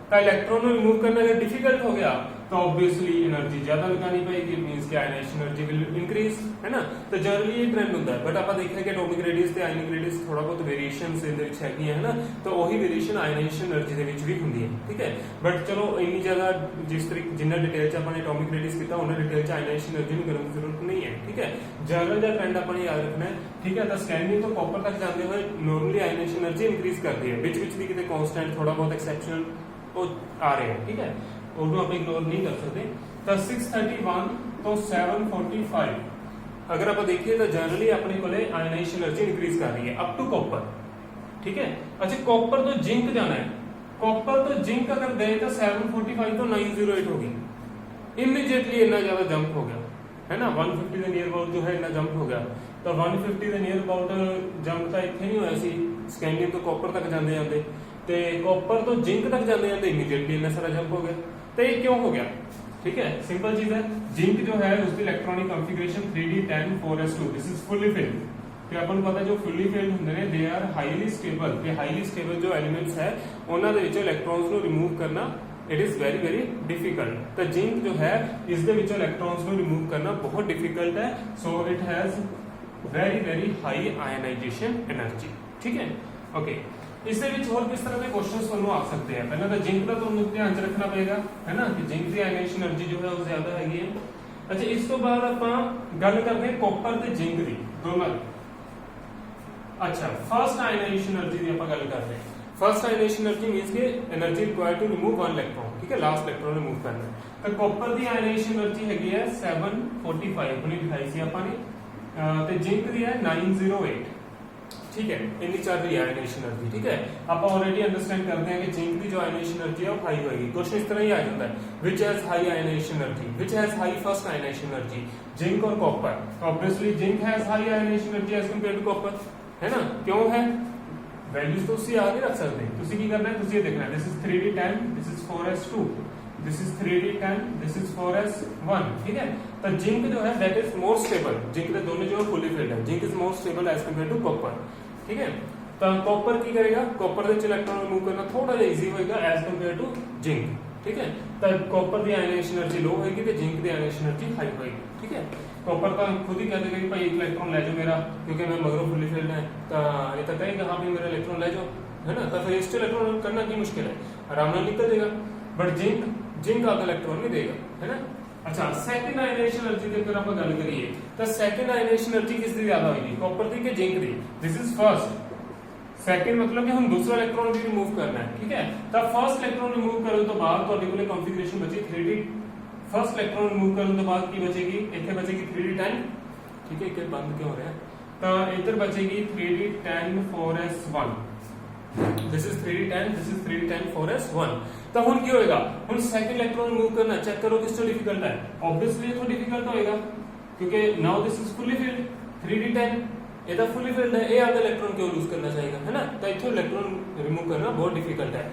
तो इलेक्ट्रॉन को रिमूव करना अगर डिफिकल्ट हो गया तो ऑब्वियसली एनर्जी ज्यादा लगानी पड़ेगी इट मींस कि आयनाइजेशन एनर्जी विल इंक्रीज है ना तो जनरली ये ट्रेंड होता है बट आप देखिए कि एटॉमिक रेडियस ते आयनिक रेडियस थोड़ा बहुत वेरिएशंस इनदे विच हैगी है ना तो वही वेरिएशन आयनाइजेशन एनर्जी दे विच भी हुंदी है ठीक है बट चलो इन्नी ज्यादा जिस तरीके जिन्ना डिटेल च आपने एटॉमिक रेडियस कीता उन्ना डिटेल च आयनाइजेशन एनर्जी नु करने की जरूरत नहीं है ठीक है जनरल दा ट्रेंड आपने याद रखना है ठीक है तो स्कैंडियम तो कॉपर तक जाते हुए नॉर्मली आयनाइजेशन एनर्जी इंक्रीज करती है बीच बीच भी किते कांस्टेंट थोड़ा बहुत एक्सेप्शनल वो आ रहे हैं ठीक है उनको आप इग्नोर नहीं कर सकते तो 631 तो 745 अगर आप देखिए तो जनरली अपने को आयनाइजेशन एनर्जी इंक्रीज कर रही है अप टू कॉपर ठीक है। अच्छा कॉपर तो जिंक जाना है, कॉपर तो जिंक अगर गए तो 745 तो 908 होगी, इमीडिएटली इतना ज्यादा जंप हो गया है ना, 150 ਦੇ ਨੀਅਰ ਅਬਾਊਟ ਜੋ ਹੈ ਇੰਨਾ ਜੰਪ ਹੋ ਗਿਆ। ਤਾਂ 150 ਦੇ ਨੀਅਰ ਅਬਾਊਟ ਜੰਪ ਤਾਂ ਇੱਥੇ ਨਹੀਂ ਹੋਇਆ ਸੀ, ਸਕੈਂਡੀਅਮ ਤੋਂ ਕਾਪਰ ਤੱਕ ਜਾਂਦੇ ਜਾਂਦੇ ਤੇ ਕਾਪਰ ਤੋਂ ਜਿੰਕ ਤੱਕ ਜਾਂਦੇ ਜਾਂਦੇ ਇਮੀਡੀਏਟਲੀ ਇੰਨਾ ਸਾਰਾ ਜੰਪ ਹੋ ਗਿਆ। ਤੇ ਇਹ ਕਿਉਂ ਹੋ ਗਿਆ? ठीक है, सिंपल चीज है। जिंक जो है उसकी electronic configuration 3d10 this is fully filled. ਤੇ ਆਪਾਂ ਨੂੰ ਪਤਾ ਜੋ ਫੁੱਲੀ ਫਿਲਡ ਹੁੰਦੇ ਨੇ ਦੇ ਆਰ ਹਾਈਲੀ ਸਟੇਬਲ, ਤੇ ਹਾਈਲੀ ਸਟੇਬਲ ਜੋ ਐਲੀਮੈਂਟਸ ਹੈ ਉਹਨਾਂ ਦੇ ਵਿੱਚੋਂ ਇਲੈਕਟ੍ਰੋਨਸ ਨੂੰ ਰਿਮੂਵ ਕਰਨਾ it is very very difficult. तो जिंक जो है इस दे विचों इलेक्ट्रॉन्स ਨੂੰ ਰਿਮੂਵ ਕਰਨਾ ਬਹੁਤ ਡਿਫਿਕਲਟ ਹੈ। So it has very very high ionisation energy. ठीक है, ओके। ਇਸ ਦੇ ਵਿੱਚ ਹੋਰ ਕਿਸ ਤਰ੍ਹਾਂ ਦੇ ਕੁਐਸਚਨਸ ਤੁਹਾਨੂੰ ਆ ਸਕਦੇ ਆ? ਪਹਿਲਾਂ ਤਾਂ ਜਿੰਕ ਦਾ ਤੁਹਾਨੂੰ ਧਿਆਨ ਚ ਰੱਖਣਾ ਪਏਗਾ ਹੈ ਨਾ ਕਿ ਜਿੰਕ ਦੀ ਆਇਨੇਸ਼ਨ એનર્ਜੀ ਜੋ ਹੈ ਉਹ ਜ਼ਿਆਦਾ ਹੈਗੀ ਹੈ। ਅੱਛਾ ਇਸ ਤੋਂ ਬਾਅਦ ਆਪਾਂ ਗੱਲ ਕਰਦੇ ਹਾਂ ਕਾਪਰ ਤੇ ਜਿੰਕ ਦੀ ਦੋਨਾਂ ਦੀ। अच्छा फर्स्ट आयनाइजेशन एनर्जी ਦੀ ਆਪਾਂ ਗੱਲ ਕਰਦੇ ਹਾਂ। फर्स्ट आयनाइजेशन एनर्जी मींस के energy required to remove one electron. ठीक है, लास्ट इलेक्ट्रॉन रिमूव करना है। तो कॉपर ਦੀ आयनाइजेशन एनर्जी ਹੈਗੀ ਹੈ 745 ਹੁਣੀ ਦਿਖਾਈ ਸੀ ਆਪਾਂ ਨੇ, ਤੇ जिंक ਦੀ ਹੈ 908। ठीक है, इतनी चल रही है आयनाइजेशन एनर्जी। ठीक है, आप ऑलरेडी अंडरस्टैंड करते हैं कि जिंक की जो आयनाइजेशन एनर्जी है वो हाई होगी। क्वेश्चन इस तरह ही आ जाता है, which has high ionisation energy, which has high first ionisation energy, zinc और copper. Obviously zinc has high ionisation energy as compared to copper, है ना। क्यों है? वैल्यूज तो ਤੁਸੀਂ आगे रख सकते हैं। ਤੁਸੀਂ ਕੀ ਕਰਨਾ ਹੈ, ਤੁਸੀਂ ਇਹ ਦੇਖਣਾ ਹੈ this is 3d10 this is 4s2 this is 3d10 this is 4s1। ठीक है, तो जिंक जो है that is more stable, zinc के दोनों जो फुली फिल्ड है, zinc is more stable as compared to copper. ठीक है, तो कॉपर की करेगा, कॉपर ਦੇ ਇਲੈਕਟ੍ਰੋਨ ਰਿਮੂਵ ਕਰਨਾ ਥੋੜਾ ਜਿਹਾ ਈਜ਼ੀ ਹੋਏਗਾ ਐਜ਼ ਕੰਪੇਅਰ ਟੂ जिंक। ठीक है, तो कॉपर ਦੀ ਆਇਨੇਸ਼ਨ એનર્ਜੀ लो होगी ਤੇ जिंक ਦੀ ਆਇਨੇਸ਼ਨ એનર્ਜੀ हाई होगी। ठीक है, कॉपर का खुद ही कह देगा कि भाई एक इलेक्ट्रॉन ले जाओ मेरा, क्योंकि मैं मगरों फुली फिल्ड है, तो ये तो कहेगा हाँ भाई मेरा इलेक्ट्रॉन ले जाओ, है ना। तो फिर इससे इलेक्ट्रॉन करना की मुश्किल है, आराम से निकल देगा। बट जिंक आधा इलेक्ट्रॉन नहीं देगा, है ना। अच्छा सेकंड आयनाइजेशन एनर्जी की अगर आप गल करिए तो सेकंड आयनाइजेशन एनर्जी किसकी ज्यादा होगी, कॉपर की कि जिंक की? This is first. सेकंड मतलब कि हम दूसरा इलेक्ट्रॉन भी रिमूव करना है। ठीक है, तो फर्स्ट इलेक्ट्रॉन रिमूव करने तो बाद ਤੁਹਾਡੇ ਕੋਲੇ ਕਨਫੀਗਰੇਸ਼ਨ ਬਚੀ 3d। फर्स्ट इलेक्ट्रॉन रिमूव करने तो बाद की बचेगी, ਇੱਥੇ बचेगी 3d10। ठीक है, ये बंद क्यों हो रहा है? तो इधर बचेगी 3d10 4s1। This is 3d10 this is 3d10 4s1। तो ਹੁਣ ਕੀ ਹੋਏਗਾ, ਹੁਣ ਸੈਕੰਡ ਇਲੈਕਟ੍ਰੋਨ ਰਿਮੂਵ ਕਰਨਾ ਚੈੱਕ ਕਰੋ ਕਿਸ ਤੋਂ ਡਿਫਿਕਲਟ ਹੈ। ਆਬਵੀਅਸਲੀ ਇਹ ਤੋਂ ਡਿਫਿਕਲਟ ਹੋਏਗਾ क्योंकि now this is fully filled 3d10 ਇਹਦਾ ਫੁਲੀ ਫਿਲਡ ਹੈ, ਇਹ ਆधा ਇਲੈਕਟ੍ਰੋਨ ਕਿਉਂ ਲੂਜ਼ ਕਰਨਾ ਚਾਹੀਦਾ, ਹੈ ਨਾ। ਤਾਂ ਇੱਥੋਂ ਇਲੈਕਟ੍ਰੋਨ ਰਿਮੂਵ ਕਰਨਾ ਬਹੁਤ ਡਿਫਿਕਲਟ ਹੈ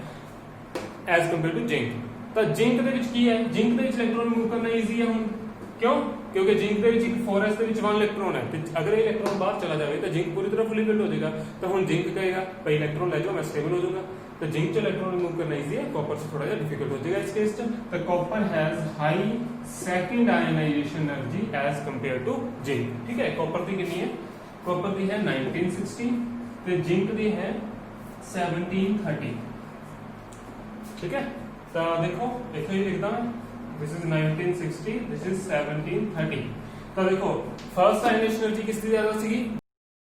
ਐਜ਼ ਕੰਪੇਅਰ ਟੂ जिंक। ਤਾਂ जिंक ਦੇ ਵਿੱਚ ਕੀ ਹੈ, जिंक ਦੇ ਵਿੱਚ ਇਲੈਕਟ੍ਰੋਨ ਰਿਮੂਵ ਕਰਨਾ ਈਜ਼ੀ ਹੈ। ਹੁਣ ਕਿਉਂ? ਕਿਉਂਕਿ जिंक ਦੇ ਵਿੱਚ ਇੱਕ 4s ਦੇ ਵਿੱਚ 1 ਇਲੈਕਟ੍ਰੋਨ ਹੈ, ਤੇ ਅਗਰ ਇਹ ਇਲੈਕਟ੍ਰੋਨ ਬਾਹਰ ਚਲਾ ਜਾਵੇ ਤਾਂ जिंक ਪੂਰੀ ਤਰ੍ਹਾਂ ਫੁਲੀ ਫਿਲਡ ਹੋ ਜਾਏਗਾ। ਤਾਂ ਹੁਣ जिंक ਕਹੇਗਾ ਭਾਈ ਇਲੈਕਟ੍ਰੋਨ ਲੈ ਜਾਓ, ਮੈਂ ਸਟੇਬਲ ਹੋ ਜਾਊਂਗਾ। तो जिंक से इलेक्ट्रॉन रिमूव करना इजी है, कॉपर से थोड़ा डिफिकल्ट हो जाएगा इस केस में। तो copper has high second ionisation energy as compare to zinc. ठीक है, कॉपर की कितनी है? कॉपर की है 1960 ते जिंक दी है 1730। ठीक है, तो देखो इथे ही लिखदा मैं, दिस इज 1960 दिस इज 1730। तो देखो फर्स्ट आयनाइजेशन एनर्जी किसकी ज्यादा सी?